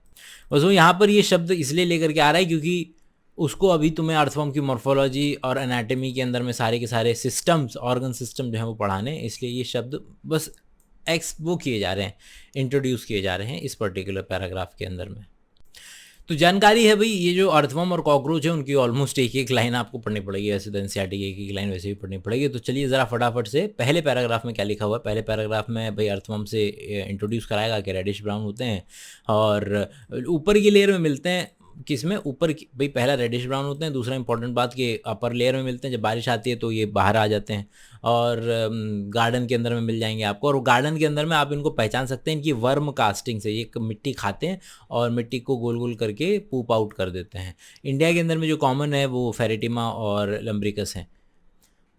बस वो यहाँ पर ये शब्द इसलिए लेकर के आ रहा है क्योंकि उसको अभी तुम्हें अर्थवर्म की मॉर्फोलॉजी और एनाटॉमी के अंदर में सारे के सारे सिस्टम्स, ऑर्गन सिस्टम जो है वो पढ़ाने, इसलिए ये शब्द बस वो किए जा रहे हैं, इंट्रोड्यूस किए जा रहे हैं इस पर्टिकुलर पैराग्राफ के अंदर में। तो जानकारी है भाई, ये जो अर्थवर्म और कॉकरोच है उनकी ऑलमोस्ट एक एक लाइन आपको पढ़नी पड़ेगी। वैसे तो एनसीईआरटी की एक एक लाइन वैसे भी पढ़नी पड़ेगी। तो चलिए ज़रा फटाफट से पहले पैराग्राफ में क्या लिखा हुआ है। पहले पैराग्राफ में भाई अर्थवर्म से इंट्रोड्यूस कराएगा कि रेडिश ब्राउन होते हैं और ऊपर की लेयर में मिलते हैं। किस में? ऊपर भाई पहला रेडिश ब्राउन होते हैं। दूसरा इंपॉर्टेंट बात कि अपर लेयर में मिलते हैं, जब बारिश आती है तो ये बाहर आ जाते हैं और गार्डन के अंदर में मिल जाएंगे आपको। और गार्डन के अंदर में आप इनको पहचान सकते हैं इनकी वर्म कास्टिंग से। ये मिट्टी खाते हैं और मिट्टी को गोल गोल करके पूप आउट कर देते हैं। इंडिया के अंदर में जो कॉमन है वो फेरेटिमा और लम्ब्रिकस हैं।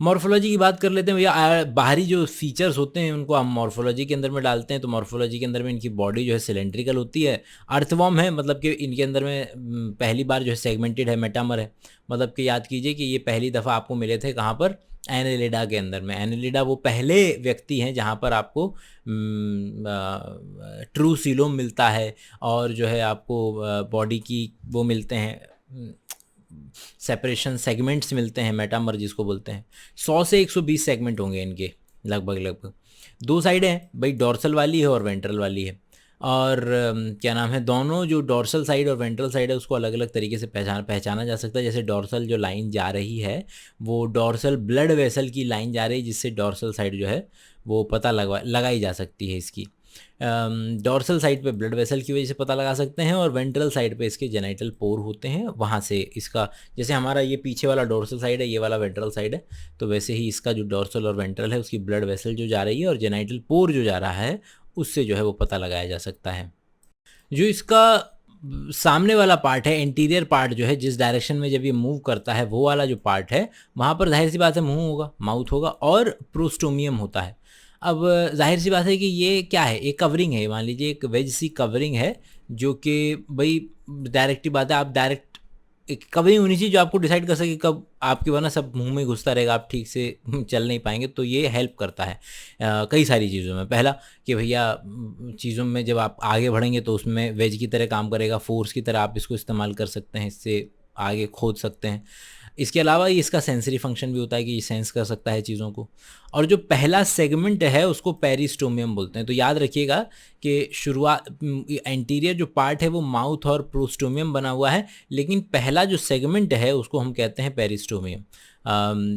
मॉर्फोलॉजी की बात कर लेते हैं भैया। बाहरी जो फीचर्स होते हैं उनको हम मॉर्फोलॉजी के अंदर में डालते हैं। तो मॉर्फोलॉजी के अंदर में इनकी बॉडी जो है सिलेंड्रिकल होती है। अर्थवर्म है, मतलब कि इनके अंदर में पहली बार जो है सेगमेंटेड है, मेटामर है। मतलब कि याद कीजिए कि ये पहली दफ़ा आपको मिले थे कहाँ पर? एनेलिडा के अंदर में। एनेलिडा वो पहले व्यक्ति हैं जहाँ पर आपको ट्रू सीलोम मिलता है और जो है आपको बॉडी की वो मिलते हैं, सेपरेशन सेगमेंट्स मिलते हैं, मेटामर जिसको बोलते हैं। 100 से 120 सेगमेंट होंगे इनके लगभग। दो साइडें हैं भाई, डॉर्सल वाली है और वेंट्रल वाली है। और क्या नाम है, दोनों जो डॉर्सल साइड और वेंट्रल साइड है उसको अलग अलग तरीके से पहचाना जा सकता है। जैसे डॉर्सल जो लाइन जा रही है वो डॉर्सल ब्लड वेसल की लाइन जा रही है, जिससे डॉर्सल साइड जो है वो पता लगाई जा सकती है इसकी। डॉर्सल साइड पे ब्लड वेसल की वजह से पता लगा सकते हैं और वेंट्रल साइड पे इसके जेनाइटल पोर होते हैं, वहाँ से इसका, जैसे हमारा ये पीछे वाला डॉर्सल साइड है, ये वाला वेंट्रल साइड है, तो वैसे ही इसका जो डॉर्सल और वेंट्रल है उसकी ब्लड वेसल जो जा रही है और जेनाइटल पोर जो जा रहा है उससे जो है वो पता लगाया जा सकता है। जो इसका सामने वाला पार्ट है, इंटीरियर पार्ट जो है, जिस डायरेक्शन में जब ये मूव करता है वो वाला जो पार्ट है, वहाँ पर जाहिर सी बात है मुंह होगा, माउथ होगा और प्रोस्टोमियम होता है। अब जाहिर सी बात है कि ये क्या है, एक कवरिंग है, मान लीजिए एक वेज सी कवरिंग है, जो कि भाई डायरेक्ट ही बात है, आप डायरेक्ट एक कवरिंग होनी चाहिए जो आपको डिसाइड कर सके कब आपके वरना सब मुंह में घुसता रहेगा, आप ठीक से चल नहीं पाएंगे। तो ये हेल्प करता है कई सारी चीज़ों में। पहला कि भैया चीज़ों में जब आप आगे बढ़ेंगे तो उसमें वेज की तरह काम करेगा, फोर्स की तरह आप इसको इस्तेमाल कर सकते हैं, इससे आगे खोद सकते हैं। इसके अलावा ये इसका सेंसरी फंक्शन भी होता है कि ये सेंस कर सकता है चीज़ों को। और जो पहला सेगमेंट है उसको पेरिस्टोमियम बोलते हैं। तो याद रखिएगा कि शुरुआत एंटीरियर जो पार्ट है वो माउथ और प्रोस्टोमियम बना हुआ है, लेकिन पहला जो सेगमेंट है उसको हम कहते हैं पेरिस्टोमियम।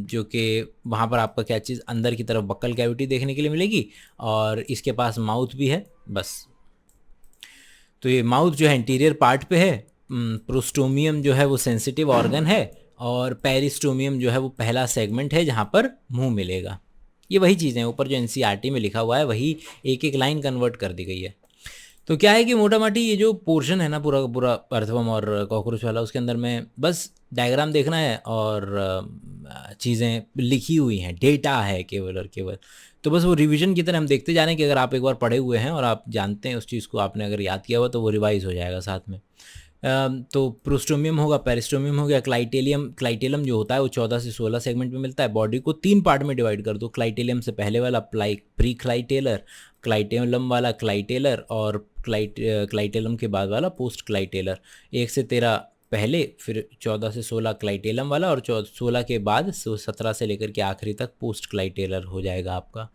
जो कि वहाँ पर आपका क्या चीज़ अंदर की तरफ बक्कल कैविटी देखने के लिए मिलेगी और इसके पास माउथ भी है बस। तो ये माउथ जो है इंटीरियर पार्ट पे है, प्रोस्टोमियम जो है वो सेंसिटिव ऑर्गन है और पेरिस्टोमियम जो है वो पहला सेगमेंट है जहाँ पर मुंह मिलेगा। ये वही चीज़ें ऊपर जो एनसीईआरटी में लिखा हुआ है वही एक एक लाइन कन्वर्ट कर दी गई है। तो क्या है कि मोटा मोटी ये जो पोर्शन है ना पूरा पूरा अर्थवर्म और कॉकरोच वाला, उसके अंदर में बस डायग्राम देखना है और चीज़ें लिखी हुई हैं, डेटा है केवल और केवल। तो बस वो रिवीजन की तरह हम देखते जा रहे हैं कि अगर आप एक बार पढ़े हुए हैं और आप जानते हैं उस चीज़ को, आपने अगर याद किया हुआ तो वो रिवाइज हो जाएगा साथ में। तो प्रोस्टोमियम होगा, पेरिस्टोमियम हो गया, क्लाइटेलम जो होता है वो 14 से 16 सेगमेंट में मिलता है। बॉडी को 3 पार्ट में डिवाइड कर दो। क्लाइटेलम से पहले वाला प्री क्लाइटेलर, क्लाइटेलम वाला क्लाइटेलर और क्लाइटेलम के बाद वाला पोस्ट क्लाइटेलर। 1 से 13 पहले, फिर 14 से 16 क्लाइटेलम वाला, और 16 के बाद 17 से लेकर के आखिरी तक पोस्ट क्लाइटेलर हो जाएगा आपका।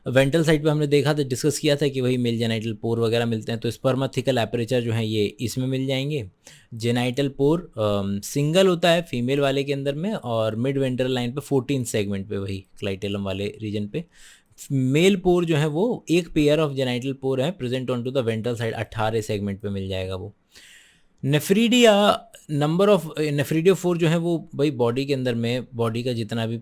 वेंट्रल साइड पे हमने देखा था, डिस्कस किया था कि वही मेल जेनाइटल पोर वगैरह मिलते हैं, तो स्पर्माथिकल एपरेचर जो है ये इसमें मिल जाएंगे। जेनाइटल पोर सिंगल होता है फीमेल वाले के अंदर में, और मिड वेंट्रल लाइन पे 14 सेगमेंट पे, वही क्लाइटेलम वाले रीजन पे। मेल पोर जो है वो एक पेयर ऑफ जेनाइटल पोर है present on to the ventral side, 18 segment पे मिल जाएगा वो। नेफ्रीडिया, नंबर ऑफ नेफ्रीडियोफोर जो है वो भाई बॉडी के अंदर में, बॉडी का जितना भी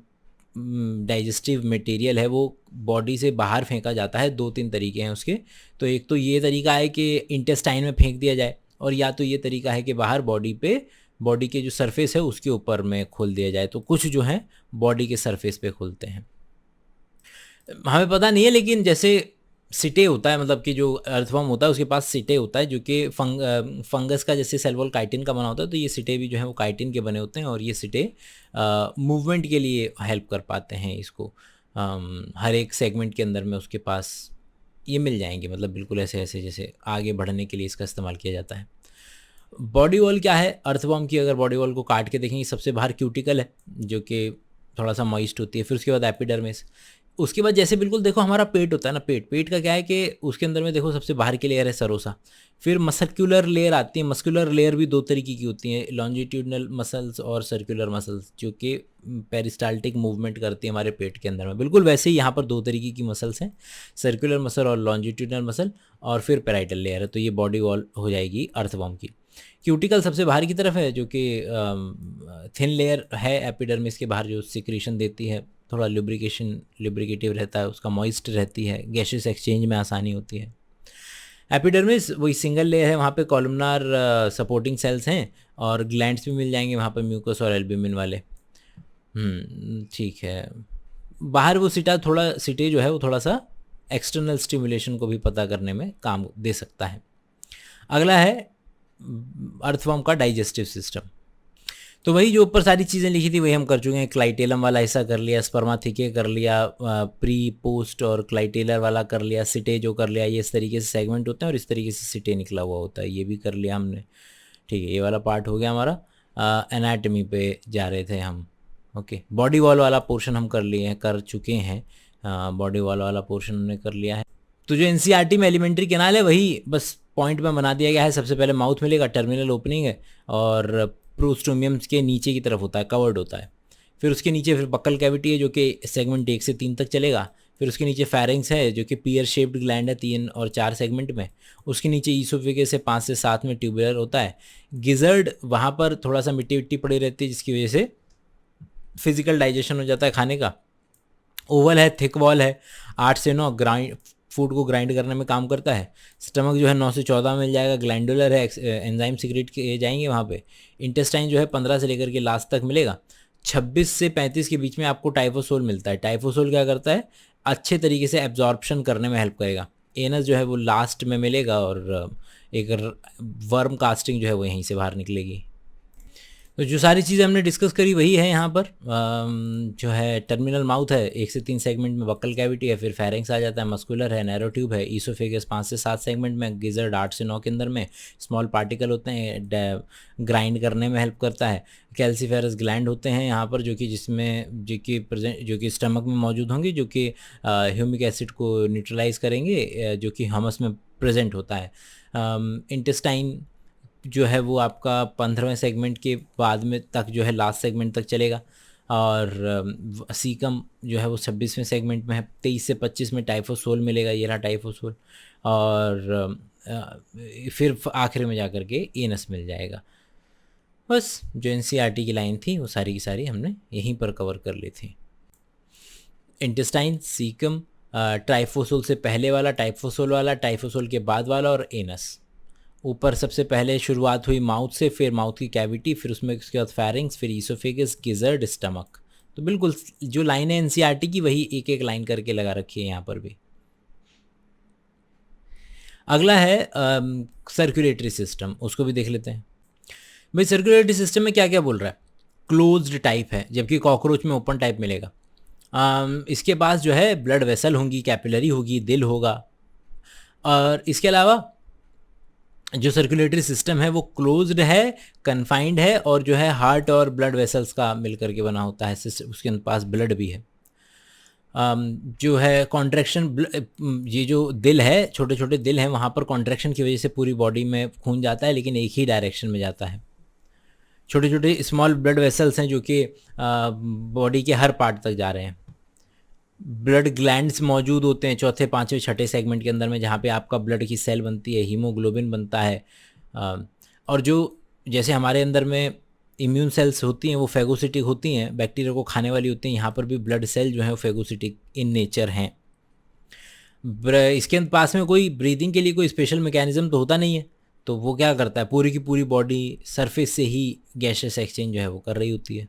डाइजेस्टिव मटेरियल है वो बॉडी से बाहर फेंका जाता है। 2-3 तरीके हैं उसके। तो एक तो ये तरीका है कि इंटेस्टाइन में फेंक दिया जाए, और या तो ये तरीका है कि बाहर बॉडी के जो सरफेस है उसके ऊपर में खोल दिया जाए। तो कुछ जो है बॉडी के सरफेस पे खोलते हैं, हमें पता नहीं है, लेकिन जैसे सिटे होता है, मतलब कि जो अर्थवर्म होता है उसके पास सिटे होता है, जो कि फंगस का जैसे सेल वॉल काइटिन का बना होता है, तो ये सिटे भी जो है वो काइटिन के बने होते हैं, और ये सिटे मूवमेंट के लिए हेल्प कर पाते हैं इसको। हर एक सेगमेंट के अंदर में उसके पास ये मिल जाएंगे, मतलब बिल्कुल ऐसे ऐसे जैसे आगे बढ़ने के लिए इसका इस्तेमाल किया जाता है। बॉडी वॉल क्या है अर्थवर्म की, अगर बॉडी वॉल को काट के देखेंगे, सबसे बाहर क्यूटिकल है जो कि थोड़ा सा मॉइस्ट होती है, फिर उसके बाद एपिडर्मिस, उसके बाद जैसे बिल्कुल देखो हमारा पेट होता है ना, पेट का क्या है कि उसके अंदर में देखो सबसे बाहर की लेयर है सरोसा, फिर मस्कुलर लेयर आती है। मस्कुलर लेयर भी 2 तरीके की होती हैं, लॉन्जिट्यूडनल मसल्स और सर्कुलर मसल्स, जो कि पेरिस्टाल्टिक मूवमेंट करती है हमारे पेट के अंदर में। बिल्कुल वैसे ही यहाँ पर 2 तरीके की मसल्स हैं, सर्कुलर मसल और लॉन्जिट्यूडनल मसल, और फिर पेराइटल लेयर है। तो ये बॉडी वॉल हो जाएगी अर्थवर्म की। क्यूटिकल सबसे बाहर की तरफ है, जो कि थिन लेयर है एपिडर्मिस के बाहर, जो सिक्रीशन देती है, थोड़ा लुब्रिकेटिव रहता है, उसका मॉइस्ट रहती है, गैसेस एक्सचेंज में आसानी होती है। एपिडर्मिस वही सिंगल लेयर है, वहाँ पे कॉलमनार सपोर्टिंग सेल्स हैं, और ग्लैंड्स भी मिल जाएंगे वहाँ पे, म्यूकस और एल्ब्यूमिन वाले। ठीक है। बाहर वो सिटे जो है वो थोड़ा सा एक्सटर्नल स्टिमुलेशन को भी पता करने में काम दे सकता है। अगला है अर्थवर्म का डाइजेस्टिव सिस्टम। तो वही जो ऊपर सारी चीज़ें लिखी थी वही हम कर चुके हैं। क्लाइटेलम वाला ऐसा कर लिया, स्पर्माथिके कर लिया, प्री पोस्ट और क्लाइटेलर वाला कर लिया, सिटे जो कर लिया, ये इस तरीके से सेगमेंट होते हैं, और इस तरीके से सिटे निकला हुआ होता है, ये भी कर लिया हमने। ठीक है, ये वाला पार्ट हो गया हमारा। एनाटमी पे जा रहे थे हम। ओके, बॉडी वॉल वाला पोर्शन हम कर चुके हैं। बॉडी वॉल वाला पोर्शन हमने कर लिया है। तो जो एनसीईआरटी में एलिमेंट्री कैनाल है वही बस पॉइंट में बना दिया गया है। सबसे पहले माउथ मिलेगा, टर्मिनल ओपनिंग है, और प्रोस्टोमियम के नीचे की तरफ होता है, कवर्ड होता है। फिर उसके नीचे फिर बक्कल कैविटी है, जो कि सेगमेंट 1 से 3 तक चलेगा। फिर उसके नीचे फेरिंग्स है, जो कि पियर शेप्ड ग्लैंड है 3 और 4 सेगमेंट में। उसके नीचे ईसोफेगस से 5 से 7 में ट्यूबुलर होता है। गिजर्ड, वहाँ पर थोड़ा सा मिट्टी विट्टी पड़ी रहती है, जिसकी वजह से फिजिकल डाइजेशन हो जाता है खाने का। ओवल है, थिक वॉल है, 8 से 9 फूड को ग्राइंड करने में काम करता है। स्टमक जो है 9 से 14 मिल जाएगा। ग्लैंडुलर है, एंजाइम सिक्रेट किए जाएंगे वहाँ पे। इंटेस्टाइन जो है 15 से लेकर के लास्ट तक मिलेगा। 26 से 35 के बीच में आपको टाइफोसोल मिलता है। टाइफोसोल क्या करता है, अच्छे तरीके से एब्जॉर्प्शन करने में हेल्प करेगा। एनस जो है वो लास्ट में मिलेगा, और एक वर्म कास्टिंग जो है वो यहीं से बाहर निकलेगी। तो जो सारी चीज़ें हमने डिस्कस करी वही है यहाँ पर। जो है टर्मिनल माउथ है, 1 से 3 सेगमेंट में बक्कल कैविटी है, फिर फेरिंग्स आ जाता है, मस्कुलर है, नैरो ट्यूब है, ईसोफेगस 5 से 7 सेगमेंट में, गिजर्ड 8 से 9 के अंदर में, स्मॉल पार्टिकल होते हैं, ग्राइंड करने में हेल्प करता है। कैल्सीफेरस ग्लैंड होते हैं यहाँ पर, जो कि स्टमक में मौजूद होंगे, जो कि ह्यूमिक एसिड को न्यूट्रलाइज करेंगे, जो कि हमस में प्रेजेंट होता है। इंटेस्टाइन जो है वो आपका 15वें सेगमेंट के बाद में तक जो है लास्ट सेगमेंट तक चलेगा, और सीकम जो है वो 26वें सेगमेंट में है। 23 से 25 में टाइफोसोल मिलेगा, ये रहा टाइफोसोल, और फिर आखिर में जाकर के एनस मिल जाएगा। बस जो एनसीईआरटी की लाइन थी वो सारी की सारी हमने यहीं पर कवर कर ली थी। इंटेस्टाइन, सीकम, टाइफोसोल से पहले वाला, टाइफोसोल वाला, टाइफोसोल के बाद वाला, और एनस। ऊपर सबसे पहले शुरुआत हुई माउथ से, फिर माउथ की कैविटी, फिर उसमें उसके बाद फेरिंग्स, फिर ईसोफेगस, गिजर्ड, स्टमक। तो बिल्कुल जो लाइन है एनसीईआरटी की वही एक एक लाइन करके लगा रखी है यहाँ पर भी। अगला है सर्कुलेटरी सिस्टम, उसको भी देख लेते हैं। भाई सर्कुलेटरी सिस्टम में क्या क्या बोल रहा है, क्लोज्ड टाइप है, जबकि कॉकरोच में ओपन टाइप मिलेगा। इसके पास जो है ब्लड वेसल होंगी, कैपिलरी होगी, दिल होगा, और इसके अलावा जो सर्कुलेटरी सिस्टम है वो क्लोज्ड है, कन्फाइंड है, और जो है हार्ट और ब्लड वेसल्स का मिल करके बना होता है, उसके पास ब्लड भी है। जो है कॉन्ट्रैक्शन, ये जो दिल है, छोटे छोटे दिल हैं, वहाँ पर कॉन्ट्रैक्शन की वजह से पूरी बॉडी में खून जाता है, लेकिन एक ही डायरेक्शन में जाता है। छोटे छोटे स्मॉल ब्लड वेसल्स हैं जो कि बॉडी के हर पार्ट तक जा रहे हैं। ब्लड ग्लैंड्स मौजूद होते हैं चौथे, पाँचवें, छठे सेगमेंट के अंदर में, जहाँ पे आपका ब्लड की सेल बनती है, हीमोग्लोबिन बनता है। और जो जैसे हमारे अंदर में इम्यून सेल्स होती हैं वो फेगोसिटिक होती हैं, बैक्टीरिया को खाने वाली होती हैं, यहाँ पर भी ब्लड सेल जो है वो फेगोसिटिक इन नेचर हैं। इसके पास में कोई ब्रीदिंग के लिए कोई स्पेशल मैकेनिज्म तो होता नहीं है, तो वो क्या करता है, पूरी की पूरी बॉडी सरफेस से ही गैसेस एक्सचेंज जो है वो कर रही होती है।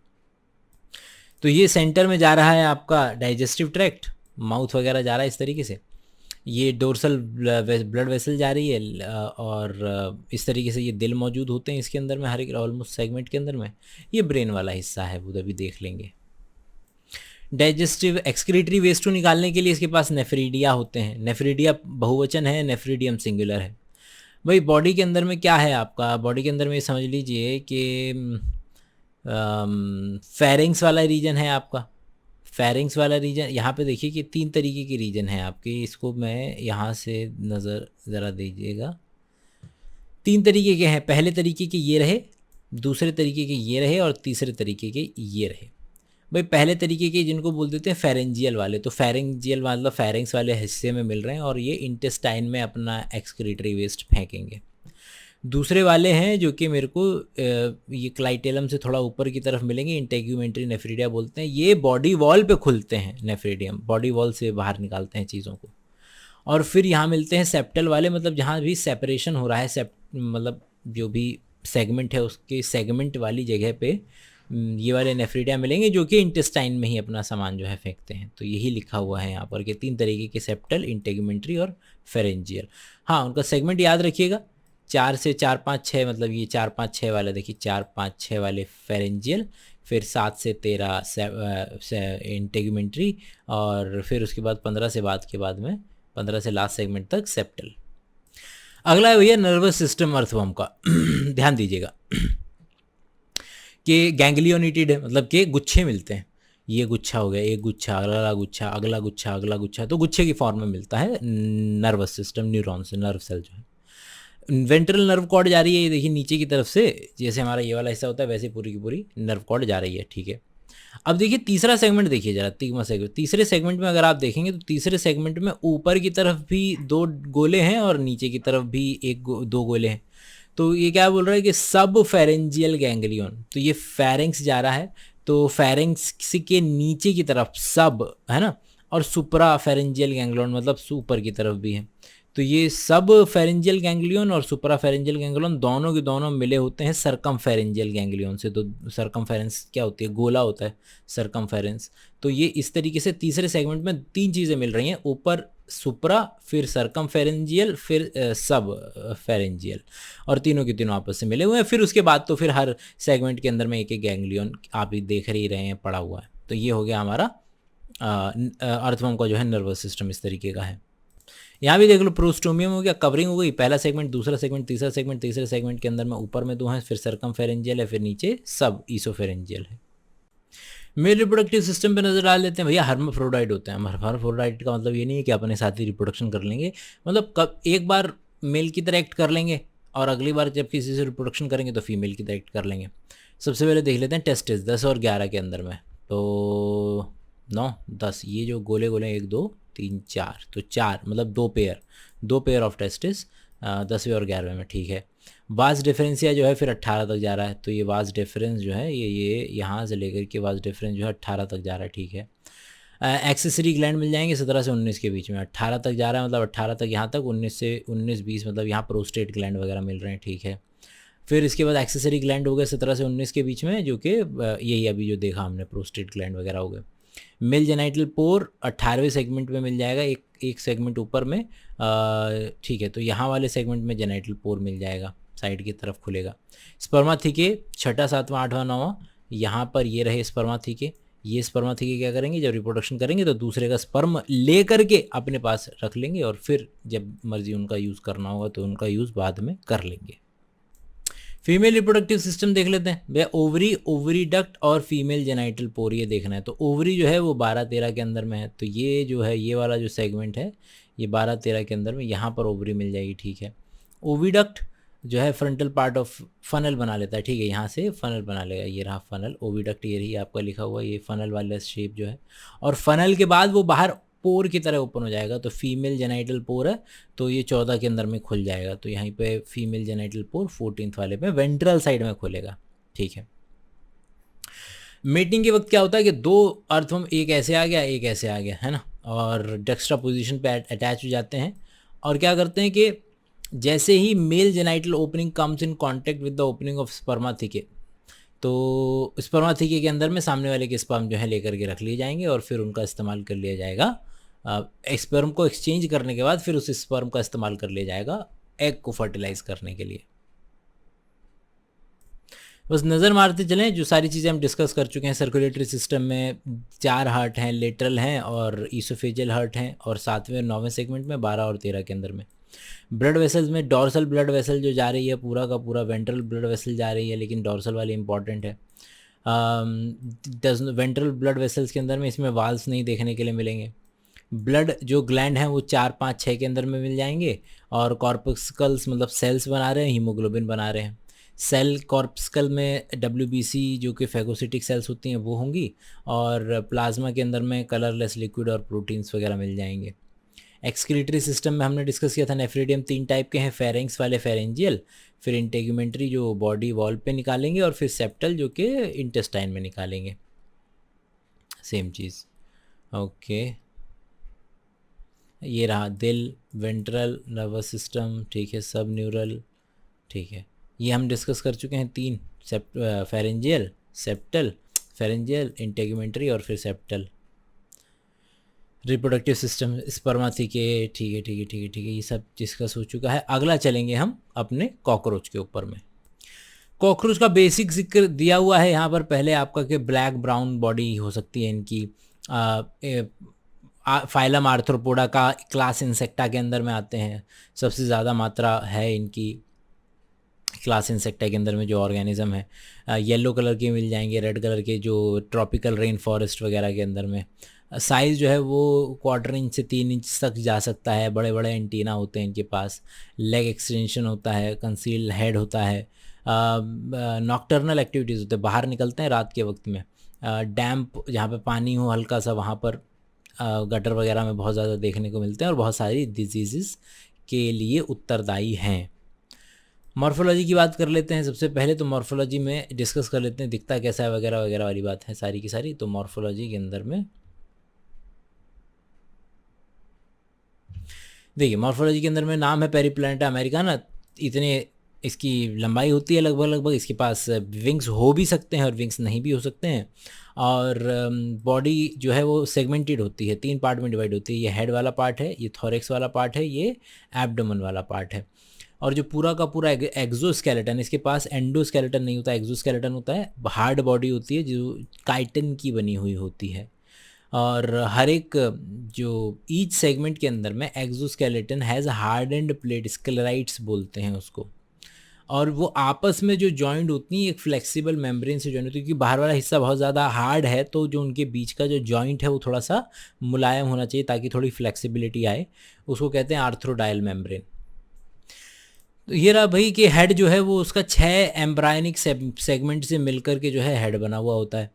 तो ये सेंटर में जा रहा है आपका डाइजेस्टिव ट्रैक्ट, माउथ वगैरह जा रहा है इस तरीके से, ये डोर्सल ब्लड वेसल जा रही है, और इस तरीके से ये दिल मौजूद होते हैं इसके अंदर में, हर एक ऑलमोस्ट सेगमेंट के अंदर में। ये ब्रेन वाला हिस्सा है, वो अभी देख लेंगे। डाइजेस्टिव एक्सक्रीटरी वेस्ट को निकालने के लिए इसके पास नेफ्रीडिया होते हैं। नेफ्रीडिया बहुवचन है, नेफ्रीडियम सिंगुलर है। भाई बॉडी के अंदर में क्या है आपका, बॉडी के अंदर में समझ लीजिए कि फेरिंग्स वाला रीजन है आपका। फेरिंग्स वाला रीजन, यहाँ पे देखिए कि 3 तरीके के रीजन हैं आपके, इसको मैं यहाँ से नज़र ज़रा दीजिएगा। 3 तरीके के हैं, पहले तरीके के ये रहे, दूसरे तरीके के ये रहे, और तीसरे तरीके के ये रहे। भाई पहले तरीके के जिनको बोल देते हैं फेरेंजियल वाले, तो फेरेंजियल मतलब फेरिंग्स वाले हिस्से में मिल रहे हैं, और ये इंटेस्टाइन में अपना एक्सक्रीटरी वेस्ट फेंकेंगे। दूसरे वाले हैं जो कि मेरे को ये क्लाइटेलम से थोड़ा ऊपर की तरफ मिलेंगे, इंटेग्यूमेंट्री नेफ्रीडिया बोलते हैं। ये बॉडी वॉल पे खुलते हैं, नेफ्रीडियम बॉडी वॉल से बाहर निकालते हैं चीज़ों को। और फिर यहाँ मिलते हैं सेप्टल वाले, मतलब जहाँ भी सेपरेशन हो रहा है, मतलब जो भी सेगमेंट है उसके सेगमेंट वाली जगह पे ये वाले नेफ्रीडिया मिलेंगे, जो कि इंटेस्टाइन में ही अपना सामान जो है फेंकते हैं। तो यही लिखा हुआ है यहाँ पर कि 3 तरीके के, सेप्टल, इंटेग्यूमेंट्री और फेरेंजियल। हाँ, उनका सेगमेंट याद रखिएगा, 4 से 4, 5, 6, मतलब ये 4, 5, 6 वाले देखिए, 4, 5, 6 वाले फेरेंजियल, फिर 7 से 13 इंटेग्यूमेंट्री, और फिर उसके बाद 15 से में 15 से लास्ट सेगमेंट तक सेप्टल। अगला है भैया नर्वस सिस्टम अर्थवर्म का। ध्यान दीजिएगा कि गैंग्लियोनिटेड है, मतलब कि गुच्छे मिलते हैं। ये गुच्छा हो गया, एक गुच्छा, अगला गुच्छा, अगला गुच्छा, अगला गुच्छा, तो गुच्छे की फॉर्म में मिलता है नर्वस सिस्टम, न्यूरॉन से, नर्व सेल जो है। वेंट्रल नर्व कॉर्ड जा रही है, ये देखिए नीचे की तरफ से, जैसे हमारा ये वाला हिस्सा होता है वैसे पूरी की पूरी नर्व कॉर्ड जा रही है, ठीक है। अब देखिए तीसरा सेगमेंट देखिए जरा, तीसरे सेगमेंट में अगर आप देखेंगे तो तीसरे सेगमेंट में ऊपर की तरफ भी 2 गोले हैं और नीचे की तरफ भी 2 गोले हैं। तो ये क्या बोल रहा है कि सब फेरेंजियल गैंग्लियन, तो ये फेरिंग्स जा रहा है, तो फेरिंग्स के नीचे की तरफ सब है ना, और सुपरा फेरेंजियल गैंग्लियन मतलब ऊपर की तरफ भी है। तो ये सब फेरेंजियल गैंग्लियन और सुपरा फेरेंजियल गैंग्लियन दोनों के दोनों मिले होते हैं सरकमफेरेंजियल गैंग्लियन से। तो सरकमफेरेंस क्या होती है, गोला होता है सरकमफेरेंस। तो ये इस तरीके से तीसरे सेगमेंट में 3 चीज़ें मिल रही हैं, ऊपर सुपरा, फिर सरकमफेरेंजियल, फिर सब फेरेंजियल, और तीनों के तीनों आपस से मिले हुए हैं। फिर उसके बाद तो फिर हर सेगमेंट के अंदर में एक एक गैंग्लियन आप ही देख ही रहे हैं, पड़ा हुआ है। तो ये हो गया हमारा अर्थवर्म का जो है नर्वस सिस्टम, इस तरीके का है। यहाँ भी देख लो, प्रोस्टोमियम हो गया, कवरिंग हो गई, पहला सेगमेंट, दूसरा सेगमेंट, तीसरा सेगमेंट। तीसरे सेगमेंट के अंदर में ऊपर में 2 हैं, फिर सरकमफेरेंजियल है, फिर नीचे सब ईसोफेरेंजियल है। मेल रिप्रोडक्टिव सिस्टम पे नजर डाल लेते हैं भैया। हर्माफ्रोडाइट होते हैं। हर्माफ्रोडाइट का मतलब ये नहीं है कि अपने साथ ही रिप्रोडक्शन कर लेंगे, मतलब कब एक बार मेल की तरह एक्ट कर लेंगे और अगली बार जब किसी से रिप्रोडक्शन करेंगे तो फीमेल की तरह एक्ट कर लेंगे। सबसे पहले देख लेते हैं टेस्टिस 10 और 11 के अंदर में, तो 9, 10, ये जो गोले गोले 1, 2, 3, 4, तो 4 मतलब 2 पेयर ऑफ टेस्टिस 10वें और 11वें में, ठीक है। वास डिफरेंसिया जो है फिर 18 तक जा रहा है, तो ये वास डिफरेंस जो है ये यहाँ से लेकर के वास डिफरेंस जो है 18 तक जा रहा है, ठीक है। एक्सेसरी ग्लैंड मिल जाएंगे 17 से 19 के बीच में, 18 तक जा रहा है मतलब 18 तक यहाँ तक, 19 से 19-20 मतलब यहाँ प्रोस्टेट ग्लैंड वगैरह मिल रहे हैं, ठीक है। फिर इसके बाद एक्सेसरी ग्लैंड हो गए 17 से 19 के बीच में, जो कि यही अभी जो देखा हमने प्रोस्टेट ग्लैंड वगैरह हो गए। मेल जेनाइटल पोर 18वें सेगमेंट में मिल जाएगा, एक सेगमेंट ऊपर में, ठीक है। तो यहाँ वाले सेगमेंट में जेनाइटल पोर मिल जाएगा, साइड की तरफ खुलेगा। स्पर्माथिके 6, 7, 8, 9 यहाँ पर ये रहे स्पर्माथिके, ये स्पर्माथिकी क्या करेंगे, जब रिप्रोडक्शन करेंगे तो दूसरे का स्पर्म ले करके अपने पास रख लेंगे और फिर जब मर्जी उनका यूज़ करना होगा तो उनका यूज़ बाद में कर लेंगे। फीमेल रिप्रोडक्टिव सिस्टम देख लेते हैं भैया। ओवरी, ओवरी डक्ट और फीमेल जेनाइटल पोर, ये देखना है। तो ओवरी जो है वो 12-13 के अंदर में है, तो ये जो है ये वाला जो सेगमेंट है ये 12-13 के अंदर में, यहाँ पर ओवरी मिल जाएगी, ठीक है। ओविडक्ट जो है फ्रंटल पार्ट ऑफ फनल बना लेता है, ठीक है, यहाँ से फनल बना लेगा, ये रहा फनल। ओविडक्ट ये रही आपका लिखा हुआ, ये फनल वाला शेप जो है, और फनल के बाद वो बाहर पोर की तरह ओपन हो जाएगा। तो फीमेल जेनाइटल पोर है तो ये 14 के अंदर में खुल जाएगा, तो यहीं पे फीमेल जेनाइटल पोर 14th वाले पे वेंट्रल साइड में खुलेगा, ठीक है। मेटिंग के वक्त क्या होता है कि दो अर्थवम, एक ऐसे आ गया एक ऐसे आ गया, है ना, और डेक्स्ट्रा पोजीशन पे अटैच हो जाते हैं, और क्या करते हैं कि जैसे ही male genital opening comes in contact with the opening of spermathecae, तो स्पर्माथिके के अंदर में सामने वाले के स्पर्म जो है लेकर के रख लिए जाएंगे और फिर उनका इस्तेमाल कर लिया जाएगा। स्पर्म को एक्सचेंज करने के बाद फिर उस स्पर्म का इस्तेमाल कर लिया जाएगा एग को फर्टिलाइज करने के लिए। बस नज़र मारते चलें, जो सारी चीज़ें हम डिस्कस कर चुके हैं। सर्कुलेटरी सिस्टम में 4 हार्ट हैं, लेटरल हैं और ईसोफेजियल हार्ट हैं, और 7वें और 9वें सेगमेंट में 12 और 13 के अंदर में। ब्लड वेसल्स में डॉर्सल ब्लड वेसल जो जा रही है पूरा का पूरा वेंट्रल ब्लड वेसल जा रही है, लेकिन डॉर्सल वाली इंपॉर्टेंट है। वेंट्रल ब्लड वेसल्स के अंदर में इसमें वाल्व्स नहीं देखने के लिए मिलेंगे। ब्लड जो ग्लैंड हैं वो 4, 5, 6 के अंदर में मिल जाएंगे, और कॉर्पस्कल्स मतलब सेल्स बना रहे हैं, हीमोग्लोबिन बना रहे हैं। सेल कॉर्पस्कल में WBC जो कि फैगोसिटिक सेल्स होती हैं वो होंगी, और प्लाज्मा के अंदर में कलरलेस लिक्विड और प्रोटीन्स वगैरह मिल जाएंगे। एक्सक्रीटरी सिस्टम में हमने डिस्कस किया था नेफ्रिडियम 3 टाइप के हैं, फेरेंक्स वाले फेरेंजियल, फिर इंटेग्यूमेंट्री जो बॉडी वॉल पे निकालेंगे, और फिर सेप्टल जो कि इंटेस्टाइन में निकालेंगे, सेम चीज़। ओके, ये रहा दिल, वेंट्रल नर्वस सिस्टम, ठीक है, सब न्यूरल, ठीक है, ये हम डिस्कस कर चुके हैं 3, फेरेंजियल, सेप्टल, फेरेंजियल, इंटेग्यूमेंट्री और फिर सेप्टल। रिप्रोडक्टिव सिस्टम स्पर्माथिके, ठीक है ठीक है ठीक है ठीक है, ये सब डिस्कस हो चुका है। अगला चलेंगे हम अपने कॉकरोच के ऊपर में। कॉकरोच का बेसिक जिक्र दिया हुआ है यहाँ पर पहले आपका कि ब्लैक ब्राउन बॉडी हो सकती है इनकी। फाइलम आर्थ्रोपोडा का क्लास इंसेक्टा के अंदर में आते हैं, सबसे ज़्यादा मात्रा है इनकी क्लास इंसेक्टा के अंदर में जो ऑर्गेनिज्म है। येलो कलर के मिल जाएंगे, रेड कलर के जो ट्रॉपिकल रेन फॉरेस्ट वगैरह के अंदर में। साइज़ जो है वो 1/4 इंच से 3 इंच तक जा सकता है। बड़े बड़े एंटीना होते हैं इनके पास, लेग एक्सटेंशन होता है, कंसील्ड हेड होता है, नॉक्टर्नल एक्टिविटीज़ होते हैं, बाहर निकलते हैं रात के वक्त में। डैम्प जहाँ पे पानी हो हल्का सा वहाँ पर गटर वगैरह में बहुत ज़्यादा देखने को मिलते हैं, और बहुत सारी डिजीज़ के लिए उत्तरदायी हैं। मॉर्फोलॉजी की बात कर लेते हैं सबसे पहले। तो मॉर्फोलॉजी में डिस्कस कर लेते हैं दिखता कैसा है वगैरह वगैरह वाली बात है सारी की सारी। तो मॉर्फोलॉजी के अंदर में देखिए, मॉर्फोलॉजी के अंदर में नाम है पेरीप्लैनेटा अमेरिकाना, इतने इसकी लंबाई होती है लगभग लगभग। इसके पास विंग्स हो भी सकते हैं और विंग्स नहीं भी हो सकते हैं, और बॉडी जो है वो सेगमेंटेड होती है, 3 पार्ट में डिवाइड होती है। ये हेड वाला पार्ट है, ये थोरेक्स वाला पार्ट है, ये एब्डोमेन वाला पार्ट है। और जो पूरा का पूरा एक्सोस्केलेटन, इसके पास एंडोस्केलेटन नहीं होता, एक्सोस्केलेटन होता है। हार्ड बॉडी होती है जो काइटिन की बनी हुई होती है, और हर एक जो ईच सेगमेंट के अंदर में exoskeleton has hardened plate, sclerites बोलते हैं उसको। और वो आपस में जो जॉइंट होती हैं एक फ्लेक्सिबल मेम्ब्रेन से जॉइंट होती है, क्योंकि बाहर वाला हिस्सा बहुत ज़्यादा हार्ड है, तो जो उनके बीच का जो जॉइंट है वो थोड़ा सा मुलायम होना चाहिए ताकि थोड़ी फ्लेक्सिबिलिटी आए। उसको कहते हैं आर्थ्रोडायल मेम्ब्रेन। तो ये रहा भाई कि हेड जो है वो उसका 6 एम्ब्रायनिक सेगमेंट से मिलकर के जो है हेड बना हुआ होता है।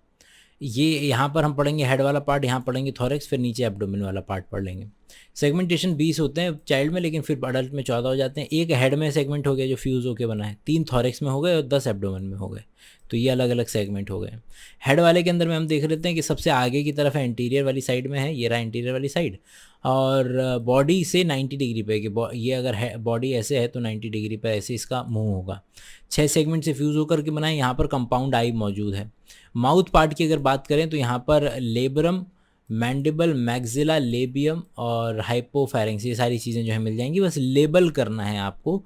ये यहाँ पर हम पढ़ेंगे हेड वाला पार्ट, यहाँ पढ़ेंगे थोरेक्स, फिर नीचे एब्डोमेन वाला पार्ट पढ़ लेंगे। सेगमेंटेशन 20 होते हैं चाइल्ड में, लेकिन फिर अडल्ट में 14 हो जाते हैं। एक हेड में सेगमेंट हो गया जो फ्यूज़ होके बना है, 3 थोरेक्स में हो गए और 10 एब्डोमेन में हो गए। तो ये अलग अलग सेगमेंट हो गए। हेड वाले के अंदर में हम देख लेते हैं कि सबसे आगे की तरफ है, इंटीरियर वाली साइड में है, ये रहा इंटीरियर वाली साइड, और बॉडी से 90 डिग्री पे कि ये अगर है बॉडी ऐसे है तो 90 डिग्री पे ऐसे इसका मुंह होगा। 6 सेगमेंट से फ्यूज़ होकर के बनाए। यहाँ पर कंपाउंड आई मौजूद है। माउथ पार्ट की अगर बात करें तो यहाँ पर लेबरम, मैंडिबल, मैक्सिला, लेबियम और हाइपोफैरिंग्स, ये सारी चीज़ें जो है मिल जाएंगी। बस लेबल करना है आपको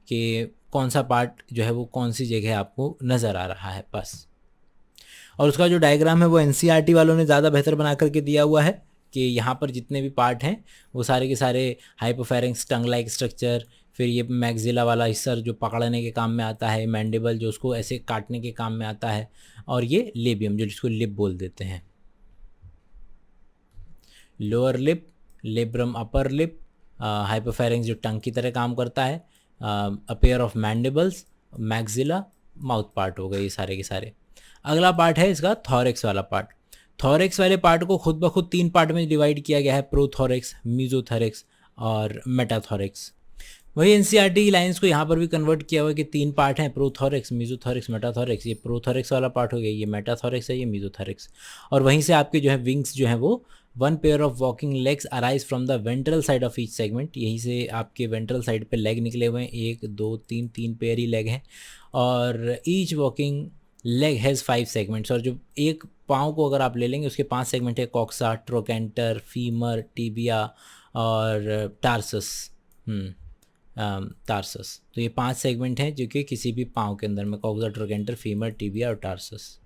कि कौन सा पार्ट जो है वो कौन सी जगह आपको नज़र आ रहा है बस। और उसका जो डायग्राम है वो एनसीईआरटी वालों ने ज़्यादा बेहतर बना करके दिया हुआ है कि यहाँ पर जितने भी पार्ट हैं वो सारे के सारे हाइपोफेरिंक्स टंग लाइक स्ट्रक्चर, फिर ये मैक्सिला वाला हिस्सा जो पकड़ने के काम में आता है, मैंडिबल जो उसको ऐसे काटने के काम में आता है, और ये लेबियम जो जिसको लिप बोल देते हैं, lower lip, labrum upper lip, हाइपोफेरिंक्स जो टंग की तरह काम करता है, a pair of mandibles, maxilla, mouth part हो गए ये सारे के सारे। अगला पार्ट है इसका थॉरेक्स वाला पार्ट। थॉरेक्स वाले पार्ट को खुद ब खुद 3 पार्ट में डिवाइड किया गया है, प्रोथॉरेक्स, मीजोथॉरेक्स और मेटाथॉरेक्स। वही एनसीईआरटी की लाइंस को यहाँ पर भी कन्वर्ट किया हुआ है कि 3 पार्ट हैं, प्रोथॉरेक्स, मीजोथॉरेक्स, मेटाथॉरेक्स। ये प्रोथॉरेक्स वाला पार्ट हो गया, ये मेटाथॉरेक्स है, ये मीजोथॉरेक्स। और वहीं से आपके जो है विंग्स जो हैं वो 1 pair of walking legs arise from the ventral side of each segment. यहीं से आपके वेंट्रल साइड पे लेग निकले हुए हैं, 1 2 3 पेयर ही लेग हैं। और each walking leg has 5 segments. और जो एक पाँव को अगर आप ले लेंगे उसके 5 सेगमेंट है, कॉक्सा, ट्रोकेंटर, फीमर, टिबिया और टार्सस। टार्सस। तो ये 5 सेगमेंट हैं जो कि किसी भी पाँव के अंदर में, कॉक्सा, ट्रोकेंटर, फीमर, टिबिया और टार्सस।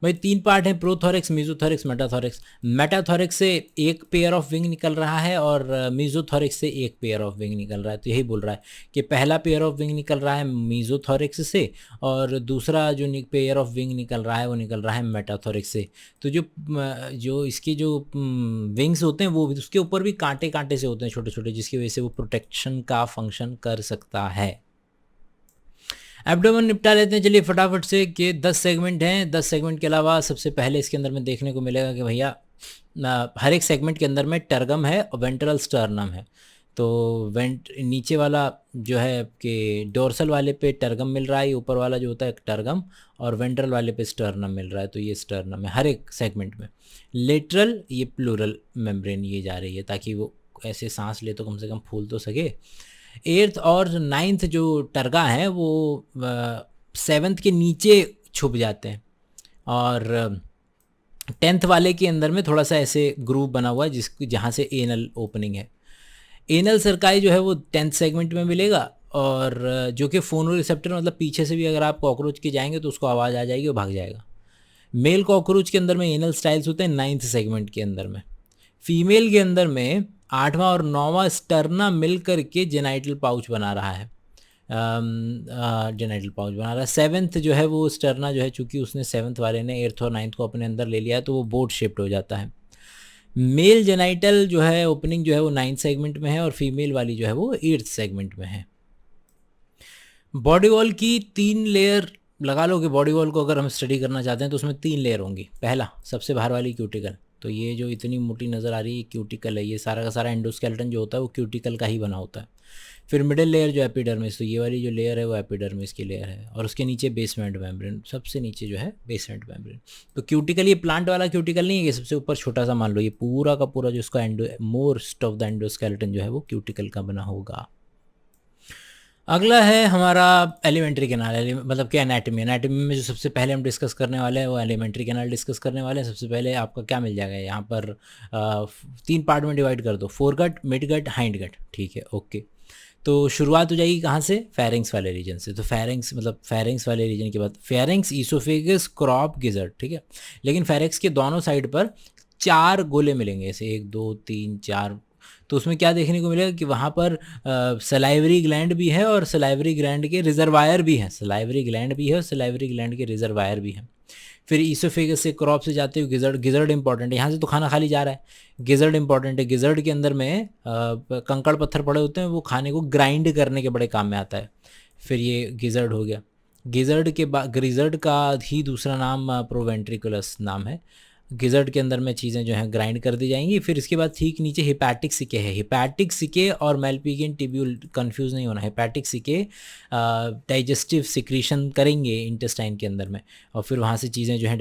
भाई 3 पार्ट हैं, प्रोथॉरेक्स, मीजोथॉरेक्स, मेटाथॉरेक्स। मेटाथॉरेक्स से 1 पेयर ऑफ विंग निकल रहा है और मीजोथॉरेक्स से 1 पेयर ऑफ विंग निकल रहा है। तो यही बोल रहा है कि पहला पेयर ऑफ विंग निकल रहा है मीजोथॉरेक्स से और दूसरा जो पेयर ऑफ विंग निकल रहा है वो निकल रहा है मेटाथॉरेक्स से। तो जो इसके जो विंग्स होते हैं वो उसके ऊपर भी कांटे कांटे से होते हैं छोटे छोटे, जिसकी वजह से वो प्रोटेक्शन का फंक्शन कर सकता है। एब्डोमेन निपटा लेते हैं चलिए फटाफट से कि 10 सेगमेंट हैं। 10 सेगमेंट के अलावा सबसे पहले इसके अंदर में देखने को मिलेगा कि भैया हर एक सेगमेंट के अंदर में टर्गम है और वेंट्रल स्टर्नम है। तो नीचे वाला जो है कि डोर्सल वाले पे टर्गम मिल रहा है, ऊपर वाला जो होता है टर्गम, और वेंट्रल वाले पे स्टर्नम मिल रहा है। तो ये स्टर्नम है हर एक सेगमेंट में। लेटरल ये प्लूरल मेम्ब्रेन ये जा रही है ताकि वो ऐसे सांस ले तो कम से कम फूल तो सके। 8th और 9th जो टर्गा हैं वो 7th के नीचे छुप जाते हैं और 10th वाले के अंदर में थोड़ा सा ऐसे ग्रूव बना हुआ है जहाँ से एनल ओपनिंग है। एनल सर्काई जो है वो 10th सेगमेंट में मिलेगा और जो कि फोनो रिसेप्टर, मतलब पीछे से भी अगर आप कॉकरोच के जाएंगे तो उसको आवाज़ आ जाएगी, वो भाग जाएगा। मेल कॉकरोच के अंदर में एनल स्टाइल्स होते हैं 9th सेगमेंट के अंदर में। फीमेल के अंदर में 8वां और 9वां स्टर्ना मिल करके जेनाइटल पाउच बना रहा है। जेनाइटल पाउच बना रहा है। 7th जो है वो स्टर्ना जो है, चूंकि उसने 7th वाले ने 8th और 9th को अपने अंदर ले लिया है तो वो बोट शेप्ड हो जाता है। मेल जेनाइटल जो है ओपनिंग जो है वो 9th सेगमेंट में है और फीमेल वाली जो है वो 8th सेगमेंट में है। बॉडी वॉल की 3 लेयर लगा लो कि बॉडी वॉल को अगर हम स्टडी करना चाहते हैं तो उसमें 3 लेयर होंगी। पहला सबसे बाहर वाली क्यूटिकल, तो ये जो इतनी मोटी नज़र आ रही है क्यूटिकल है। ये सारा का सारा एंडोस्केलेटन जो होता है वो क्यूटिकल का ही बना होता है। फिर मिडिल लेयर जो एपिडर्मिस, तो ये वाली जो लेयर है वो एपिडर्मिस की लेयर है और उसके नीचे बेसमेंट मेम्ब्रेन, सबसे नीचे जो है बेसमेंट मेम्ब्रेन। तो क्यूटिकल ये प्लांट वाला क्यूटिकल नहीं है, ये सबसे ऊपर छोटा सा मान लो, ये पूरा का पूरा जो इसका मोस्ट ऑफ द एंडोस्केलेटन जो है वो क्यूटिकल का बना होगा। अगला है हमारा एलिमेंट्री कैनाल, मतलब कि एनाटमी। एनाटमी में जो सबसे पहले हम डिस्कस करने वाले हैं वो एलिमेंट्री कैनाल डिस्कस करने वाले हैं। सबसे पहले आपका क्या मिल जाएगा यहाँ पर, 3 पार्ट में डिवाइड कर दो, फोरगट, मिडगट, हाइंडगट। ठीक है, ओके। तो शुरुआत हो जाएगी कहाँ से, फेरिंग्स वाले रीजन से। तो फेरिंग्स मतलब फेरिंग्स वाले रीजन के बाद फेरिंग्स, ईसोफेगस, क्रॉप, गिजर्ड। ठीक है, लेकिन फेरिंग्स के दोनों साइड पर 4 गोले मिलेंगे, ऐसे 1 2 3 4। तो उसमें क्या देखने को मिलेगा कि वहाँ पर सलाइवरी ग्लैंड भी है और सलाइवरी ग्लैंड के रिजर्वायर भी हैं। सलाइवरी ग्लैंड भी है और सलाइवरी ग्लैंड के रिजर्वायर भी हैं। फिर ईसोफेगस से क्रॉप से जाते हुए गिजर्ड। गिजर्ड इंपॉर्टेंट है, यहाँ से तो खाना खाली जा रहा है, गिजर्ड इंपॉर्टेंट है। गिजर्ड के अंदर में कंकड़ पत्थर पड़े होते हैं, वो खाने को ग्राइंड करने के बड़े काम में आता है। फिर ये गिजर्ड हो गया। गिजर्ड के बाद, गिजर्ड का ही दूसरा नाम प्रोवेंट्रिकुलस नाम है। गिजर्ड के अंदर में चीज़ें जो हैं ग्राइंड कर दी जाएंगी। फिर इसके बाद ठीक नीचे हिपैटिक सिके है। हिपैटिक सिके और मेलपिगियन टिब्यूल कंफ्यूज नहीं होना। हिपैटिक सिके डाइजेस्टिव सिक्रीशन करेंगे इंटेस्टाइन के अंदर में और फिर वहाँ से चीज़ें जो है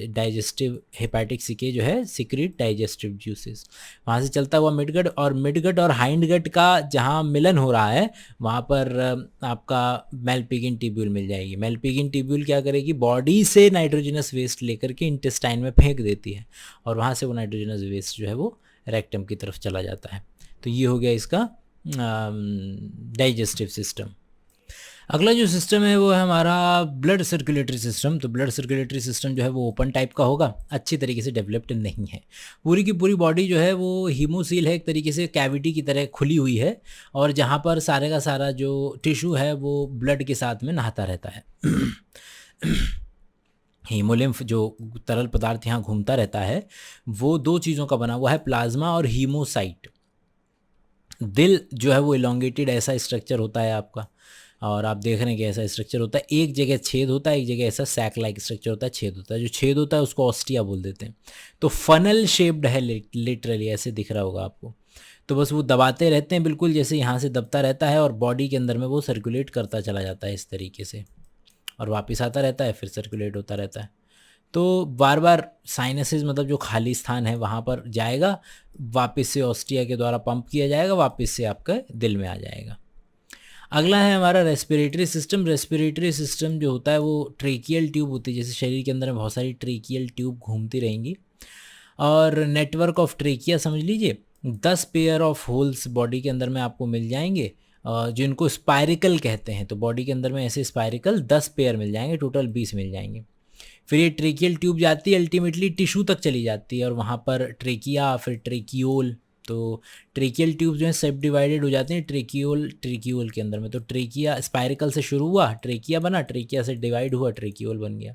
डाइजेस्टिव, हिपैटिक सिके जो है सिक्रीट डाइजेस्टिव जूसेस। वहाँ से चलता हुआ मिडगट, और मिडगट और हाइंडगट का जहाँ मिलन हो रहा है वहाँ पर आपका मेलपिगियन टिब्यूल मिल जाएगी। मेलपिगियन टिब्यूल क्या करेगी, बॉडी से नाइट्रोजनस वेस्ट लेकर के इंटेस्टाइन में फेंक देती है और वहाँ से वो नाइट्रोजनस वेस्ट जो है वो रेक्टम की तरफ चला जाता है। तो ये हो गया इसका डाइजेस्टिव सिस्टम। अगला जो सिस्टम है वो है हमारा ब्लड सर्कुलेटरी सिस्टम। तो ब्लड सर्कुलेटरी सिस्टम जो है वो ओपन टाइप का होगा, अच्छी तरीके से डेवलप्ड नहीं है। पूरी की पूरी बॉडी जो है वो हीमोसील है, एक तरीके से कैविटी की तरह खुली हुई है, और जहाँ पर सारे का सारा जो टिश्यू है वो ब्लड के साथ में नहाता रहता है। हीमोलिम्फ जो तरल पदार्थ यहाँ घूमता रहता है वो दो चीज़ों का बना हुआ है, प्लाज्मा और हीमोसाइट। दिल जो है वो इलोंगेटेड ऐसा स्ट्रक्चर होता है आपका, और आप देख रहे हैं कि ऐसा स्ट्रक्चर होता है, एक जगह छेद होता है, एक जगह ऐसा सैक लाइक स्ट्रक्चर होता है, छेद होता है। जो छेद होता है उसको ऑस्टिया बोल देते हैं। तो फनल शेप्ड है, लिटरली ऐसे दिख रहा होगा आपको। तो बस वो दबाते रहते हैं, बिल्कुल जैसे यहाँ से दबता रहता है, और बॉडी के अंदर में वो सर्कुलेट करता चला जाता है इस तरीके से, और वापस आता रहता है, फिर सर्कुलेट होता रहता है। तो बार बार साइनसेस मतलब जो खाली स्थान है वहाँ पर जाएगा, वापस से ऑस्टिया के द्वारा पंप किया जाएगा, वापस से आपका दिल में आ जाएगा। अगला है हमारा रेस्पिरेटरी सिस्टम। रेस्पिरेटरी सिस्टम जो होता है वो ट्रेकियल ट्यूब होती है, जैसे शरीर के अंदर में बहुत सारी ट्रेकियल ट्यूब घूमती रहेंगी, और नेटवर्क ऑफ ट्रेकिया समझ लीजिए 10 पेयर ऑफ होल्स बॉडी के अंदर में आपको मिल जाएंगे, जिनको स्पायरिकल कहते हैं। तो बॉडी के अंदर में ऐसे स्पायरिकल 10 पेयर मिल जाएंगे, टोटल 20 मिल जाएंगे। फिर ये ट्रेकियल ट्यूब जाती है अल्टीमेटली टिश्यू तक चली जाती है, और वहाँ पर ट्रेकिया, फिर ट्रेकियोल। तो ट्रेकियल ट्यूब जो है सब डिवाइडेड हो जाते हैं ट्रेकियोल के अंदर में। तो ट्रेकिया स्पायरिकल से शुरू हुआ, ट्रेकिया बना, ट्रेकिया से डिवाइड हुआ, ट्रेकियोल बन गया,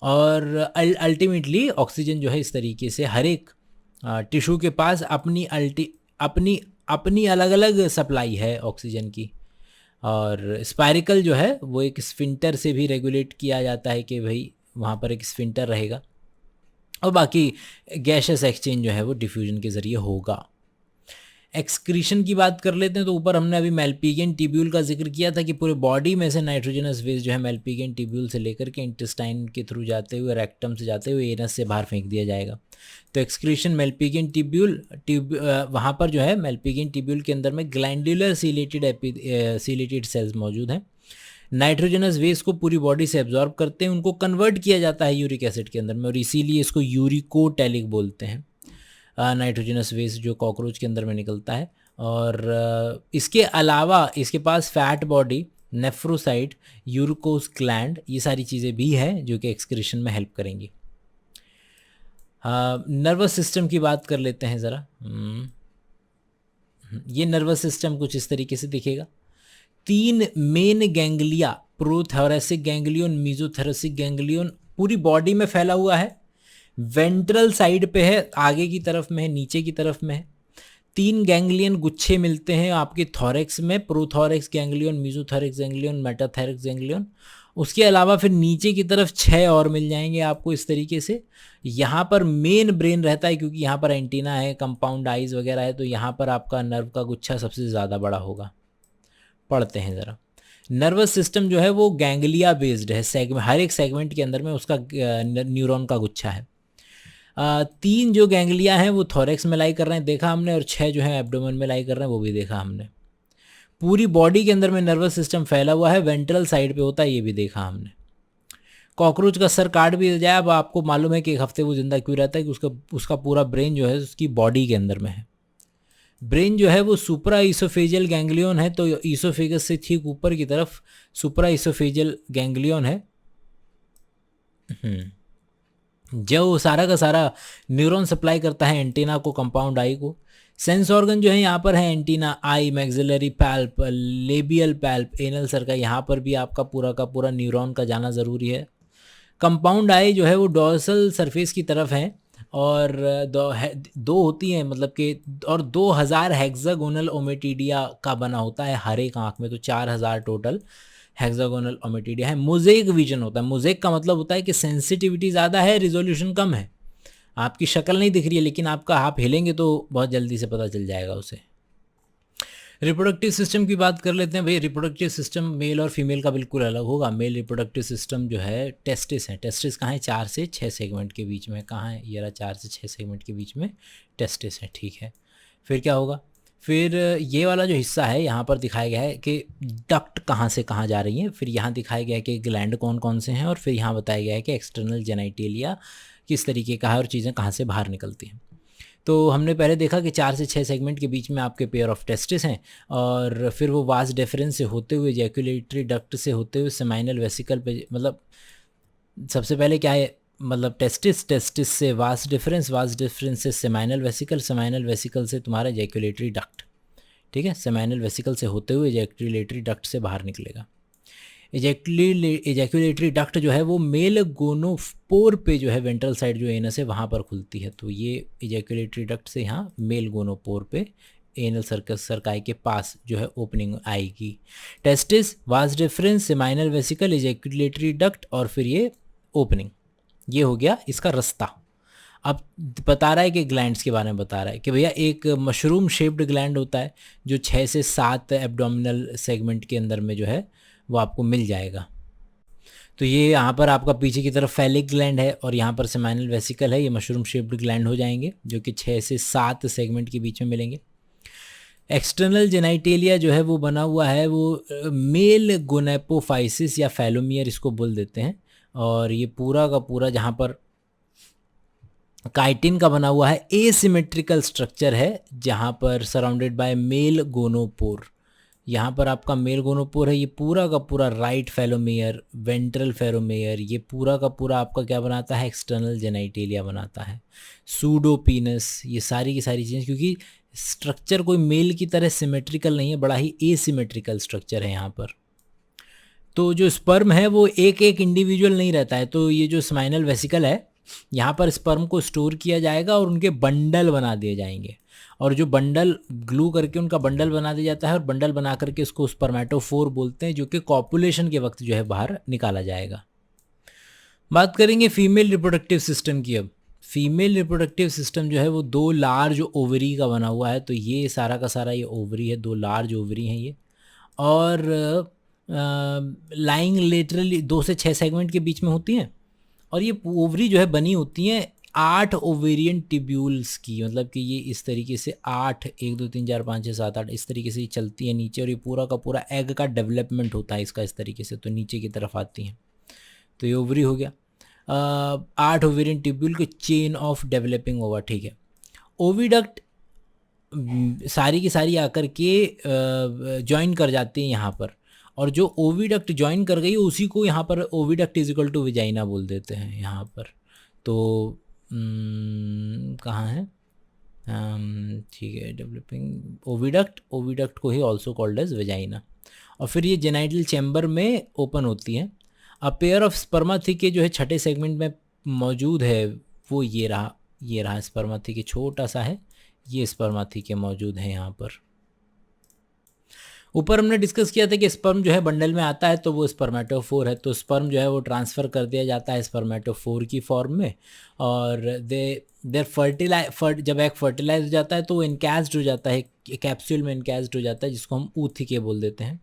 और अल्टीमेटली ऑक्सीजन जो है इस तरीके से हर एक टिश्यू के पास अपनी अपनी अलग अलग सप्लाई है ऑक्सीजन की। और स्पायरिकल जो है वो एक स्फिंक्टर से भी रेगुलेट किया जाता है कि भाई वहाँ पर एक स्फिंक्टर रहेगा, और बाकी गैसेस एक्सचेंज जो है वो डिफ्यूजन के ज़रिए होगा। एक्सक्रीशन की बात कर लेते हैं। तो ऊपर हमने अभी मेल्पिगियन ट्यूब्यूल का जिक्र किया था कि पूरे बॉडी में से नाइट्रोजनस वेस्ट जो है मेल्पिगियन ट्यूब्यूल से लेकर के इंटेस्टाइन के थ्रू जाते हुए, रेक्टम से जाते हुए एनस से बाहर फेंक दिया जाएगा। तो एक्सक्रीशन मेल्पिगियन ट्यूब वहाँ पर जो है मेल्पिगियन ट्यूब्यूल के अंदर में ग्लैंडुलर सीलेटेड सेल्स मौजूद हैं। नाइट्रोजनस वेस्ट को पूरी बॉडी से एब्जॉर्ब करते हैं, उनको कन्वर्ट किया जाता है यूरिक एसिड के अंदर में, और इसीलिए इसको यूरिकोटैलिक बोलते हैं। नाइट्रोजनस वेस्ट जो कॉकरोच के अंदर में निकलता है। और इसके अलावा इसके पास फैट बॉडी, नेफ्रोसाइट, यूरिकोस ग्लैंड, ये सारी चीज़ें भी हैं जो कि एक्सक्रीशन में हेल्प करेंगी। नर्वस सिस्टम की बात कर लेते हैं ज़रा। ये नर्वस सिस्टम कुछ इस तरीके से दिखेगा। 3 main ganglia, prothoracic ganglion, mesothoracic ganglion, पूरी बॉडी में फैला हुआ है। वेंट्रल साइड पे है, आगे की तरफ में है, नीचे की तरफ में है। 3 गैंग्लियन गुच्छे मिलते हैं आपके थॉरेक्स में, prothorax ganglion, mesothorax ganglion, metathorax ganglion. उसके अलावा फिर नीचे की तरफ 6 और मिल जाएंगे आपको इस तरीके से। यहाँ पर मेन ब्रेन रहता है, क्योंकि यहाँ पर एंटीना है, कंपाउंड आइज वगैरह है, तो यहाँ पर आपका नर्व का गुच्छा सबसे ज़्यादा बड़ा होगा। पढ़ते हैं ज़रा। नर्वस सिस्टम जो है वो गैंग्लिया बेस्ड है, हर एक सेगमेंट के अंदर में उसका न्यूरॉन का गुच्छा है। 3 जो गैंग्लिया हैं वो थोरेक्स में लाई कर रहे हैं, देखा हमने, और 6 जो है एब्डोमेन में लाई कर रहे हैं, वो भी देखा हमने। पूरी बॉडी के अंदर में नर्वस सिस्टम फैला हुआ है, वेंट्रल साइड पे होता है, ये भी देखा हमने। कॉकरोच का सर काट भी जाए, अब आपको मालूम है कि 1 हफ्ते वो जिंदा क्यों रहता है, कि उसका पूरा ब्रेन जो है उसकी बॉडी के अंदर में है। ब्रेन जो है वो सुप्रा ईसोफेजियल गैंग्लियन है, तो ईसोफेगस से ठीक ऊपर की तरफ सुप्रा ईसोफेजियल गैंग्लियन है, जो सारा का सारा न्यूरॉन सप्लाई करता है एंटीना को, कंपाउंड आई को। सेंस ऑर्गन जो है यहाँ पर है antenna, eye, maxillary palp, labial palp, anal circle, यहाँ पर भी आपका पूरा का पूरा न्यूरॉन का जाना ज़रूरी है। कंपाउंड आई जो है वो डॉर्सल सरफेस की तरफ है, और दो होती हैं, मतलब कि, और 2000 हेक्सागोनल ओमेटिडिया का बना होता है हर एक आँख में, तो 4000 टोटल हेक्सागोनल ओमेटिडिया है। मोज़ेक विजन होता है। मोज़ेक का मतलब होता है कि सेंसिटिविटी ज़्यादा है, रिजोल्यूशन कम है। आपकी शक्ल नहीं दिख रही है, लेकिन आपका आप हिलेंगे तो बहुत जल्दी से पता चल जाएगा उसे। रिप्रोडक्टिव सिस्टम की बात कर लेते हैं भाई। रिप्रोडक्टिव सिस्टम मेल और फीमेल का बिल्कुल अलग होगा। मेल रिप्रोडक्टिव सिस्टम जो है टेस्टिस है। टेस्टिस कहाँ है? 4 से 6 सेगमेंट के बीच में। कहाँ है? ये रहा, 4 से 6 सेगमेंट के बीच में टेस्टिस है, ठीक है। फिर क्या होगा? फिर ये वाला जो हिस्सा है यहाँ पर दिखाया गया है कि डक्ट कहाँ से कहाँ जा रही है। फिर यहाँ दिखाया गया है कि ग्लैंड कौन कौन से हैं, और फिर यहाँ बताया गया है कि एक्सटर्नल जेनाइटेलिया किस तरीके का है और चीज़ें कहाँ से बाहर निकलती हैं। तो हमने पहले देखा कि 4 से 6 सेगमेंट के बीच में आपके पेयर ऑफ टेस्टिस हैं, और फिर वो वास डिफरेंस से होते हुए जैकुलेटरी डक्ट से होते हुए सेमाइनल वेसिकल पे, मतलब सबसे पहले क्या है, मतलब टेस्टिस से वास डिफरेंस से सेमाइनल वेसिकल से तुम्हारा जैकुलेटरी डक्ट, ठीक है, सेमाइनल वेसिकल से होते हुए जैकुलेटरी डक्ट से बाहर निकलेगा। एजैकुलेटरी डक्ट जो है वो मेल गोनोपोर पे जो है वेंट्रल साइड जो एनस है वहाँ पर खुलती है, तो ये एजैकुलेटरी डक्ट से यहाँ मेल गोनोपोर पे एनल सर्कस सरकाई के पास जो है ओपनिंग आएगी। Testis, vas deferens, seminal vesicle, ejaculatory duct और फिर ये ओपनिंग, ये हो गया इसका रास्ता। अब बता रहा है कि ग्लैंड्स के बारे में बता रहा है कि भैया एक मशरूम शेप्ड ग्लैंड होता है जो 6 से 7 एब्डोमिनल सेगमेंट के अंदर में जो है वो आपको मिल जाएगा। तो ये यहाँ पर आपका पीछे की तरफ फैलिक ग्लैंड है और यहाँ पर सेमाइनल वेसिकल है, ये मशरूम शेप्ड ग्लैंड हो जाएंगे जो कि 6 से 7 सेगमेंट के बीच में मिलेंगे। एक्सटर्नल जेनाइटेलिया जो है वो बना हुआ है वो मेल गोनेपोफाइसिस या फैलोमियर इसको बोल देते हैं, और ये पूरा का पूरा जहाँ पर काइटिन का बना हुआ है एसिमेट्रिकल स्ट्रक्चर है जहाँ पर सराउंडेड बाय मेल गोनोपोर। यहाँ पर आपका मेल गोनोपोर है, ये पूरा का पूरा राइट फेलोमेयर, वेंट्रल फेलोमेयर, ये पूरा का पूरा आपका क्या बनाता है, एक्सटर्नल जेनाइटेलिया बनाता है। सूडोपीनस, ये सारी की सारी चीज़ें, क्योंकि स्ट्रक्चर कोई मेल की तरह सिमेट्रिकल नहीं है, बड़ा ही एसिमेट्रिकल स्ट्रक्चर है यहाँ पर। तो जो स्पर्म है वो एक एक इंडिविजुअल नहीं रहता है, तो ये जो स्माइनल वेसिकल है यहाँ पर स्पर्म को स्टोर किया जाएगा और उनके बंडल बना दिए जाएंगे, और जो बंडल ग्लू करके उनका बंडल बना दिया जाता है, और बंडल बना करके उसको स्पर्मेटोफोर बोलते हैं, जो कि कॉपुलेशन के वक्त जो है बाहर निकाला जाएगा। बात करेंगे फीमेल रिप्रोडक्टिव सिस्टम की। अब फीमेल रिप्रोडक्टिव सिस्टम जो है वो 2 लार्ज ओवरी का बना हुआ है, तो ये सारा का सारा ये ओवरी है, 2 लार्ज ओवरी हैं ये, और लाइंग लेटरली 2 से 6 सेगमेंट के बीच में होती हैं, और ये ओवरी जो है बनी होती हैं 8 ओवेरियन टिब्यूल्स की, मतलब कि ये इस तरीके से 8, 1 2 3 4 5 6 7 8 इस तरीके से ये चलती है नीचे, और ये पूरा का पूरा एग का डेवलपमेंट होता है इसका इस तरीके से, तो नीचे की तरफ आती हैं, तो ये ओवरी हो गया। 8 ओवेरियन टिब्यूल के चेन ऑफ डेवलपिंग ओवर, ठीक है। ओविडक्ट सारी की सारी आकर के ज्वाइन कर जाती हैं यहाँ पर, और जो ओविडक्ट ज्वाइन कर गई उसी को यहाँ पर oviduct is equal to vagina बोल देते हैं यहाँ पर। तो कहाँ है, ठीक है, डेवलपिंग ओविडक्ट को ही ऑल्सो कॉल्ड एज विजाइना, और फिर ये जेनाइटल चैम्बर में ओपन होती हैं। अ पेयर ऑफ स्पर्माथिके जो है 6ठे सेगमेंट में मौजूद है, वो ये रहा स्पर्माथिके, छोटा सा है, ये स्पर्माथिके मौजूद है यहाँ पर। ऊपर हमने डिस्कस किया था कि स्पर्म जो है बंडल में आता है तो वो स्पर्मेटोफोर है, तो स्पर्म जो है वो ट्रांसफ़र कर दिया जाता है स्पर्मेटोफोर की फॉर्म में, और जब एक फर्टिलाइज हो जाता है तो वो इनकैस्ड हो जाता है, कैप्सूल में इनकैस्ड हो जाता है, जिसको हम ऊथिके बोल देते हैं।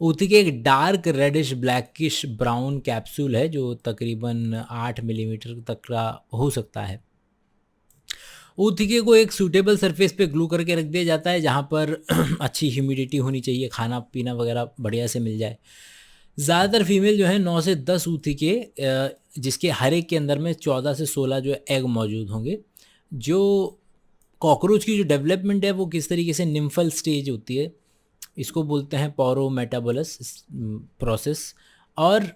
ऊथिके एक dark reddish blackish brown capsule है जो तकरीबन 8 मिलीमीटर तक का हो सकता है। ऊथिके को एक सूटेबल सरफेस पे ग्लू करके रख दिया जाता है जहाँ पर अच्छी ह्यूमिडिटी होनी चाहिए, खाना पीना वगैरह बढ़िया से मिल जाए। ज़्यादातर फीमेल जो है 9 से 10 ऊथिके, जिसके हर एक के अंदर में 14 से 16 जो एग मौजूद होंगे। जो कॉकरोच की जो डेवलपमेंट है वो किस तरीके से निम्फल स्टेज होती है, इसको बोलते हैं पोरो मेटाबोलस प्रोसेस, और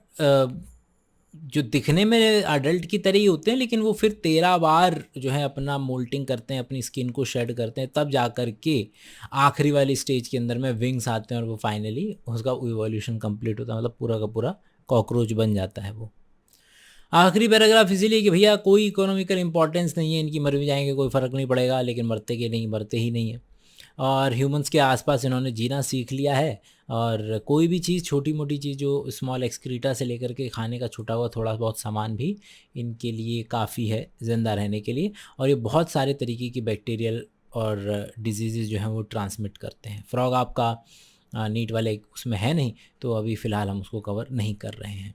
जो दिखने में अडल्ट की तरह ही होते हैं, लेकिन वो फिर 13 बार जो है अपना मोल्टिंग करते हैं, अपनी स्किन को शेड करते हैं, तब जा कर के आखिरी वाली स्टेज के अंदर में विंग्स आते हैं और वो फाइनली उसका इवोल्यूशन कंप्लीट होता है, मतलब पूरा का पूरा कॉकरोच बन जाता है वो। आखिरी पैराग्राफ इसीलिए कि भैया कोई इकोनॉमिकल इंपॉर्टेंस नहीं है, इनकी मर भी जाएंगे कोई फ़र्क नहीं पड़ेगा, लेकिन मरते ही नहीं है, और ह्यूमंस के आसपास इन्होंने जीना सीख लिया है, और कोई भी चीज़, छोटी मोटी चीज़ जो स्मॉल एक्सक्रीटा से लेकर के खाने का छूटा हुआ थोड़ा बहुत सामान भी इनके लिए काफ़ी है ज़िंदा रहने के लिए, और ये बहुत सारे तरीके की बैक्टीरियल और डिजीज़ जो हैं वो ट्रांसमिट करते हैं। फ्रॉग आपका नीट वाले उसमें है नहीं, तो अभी फ़िलहाल हम उसको कवर नहीं कर रहे हैं।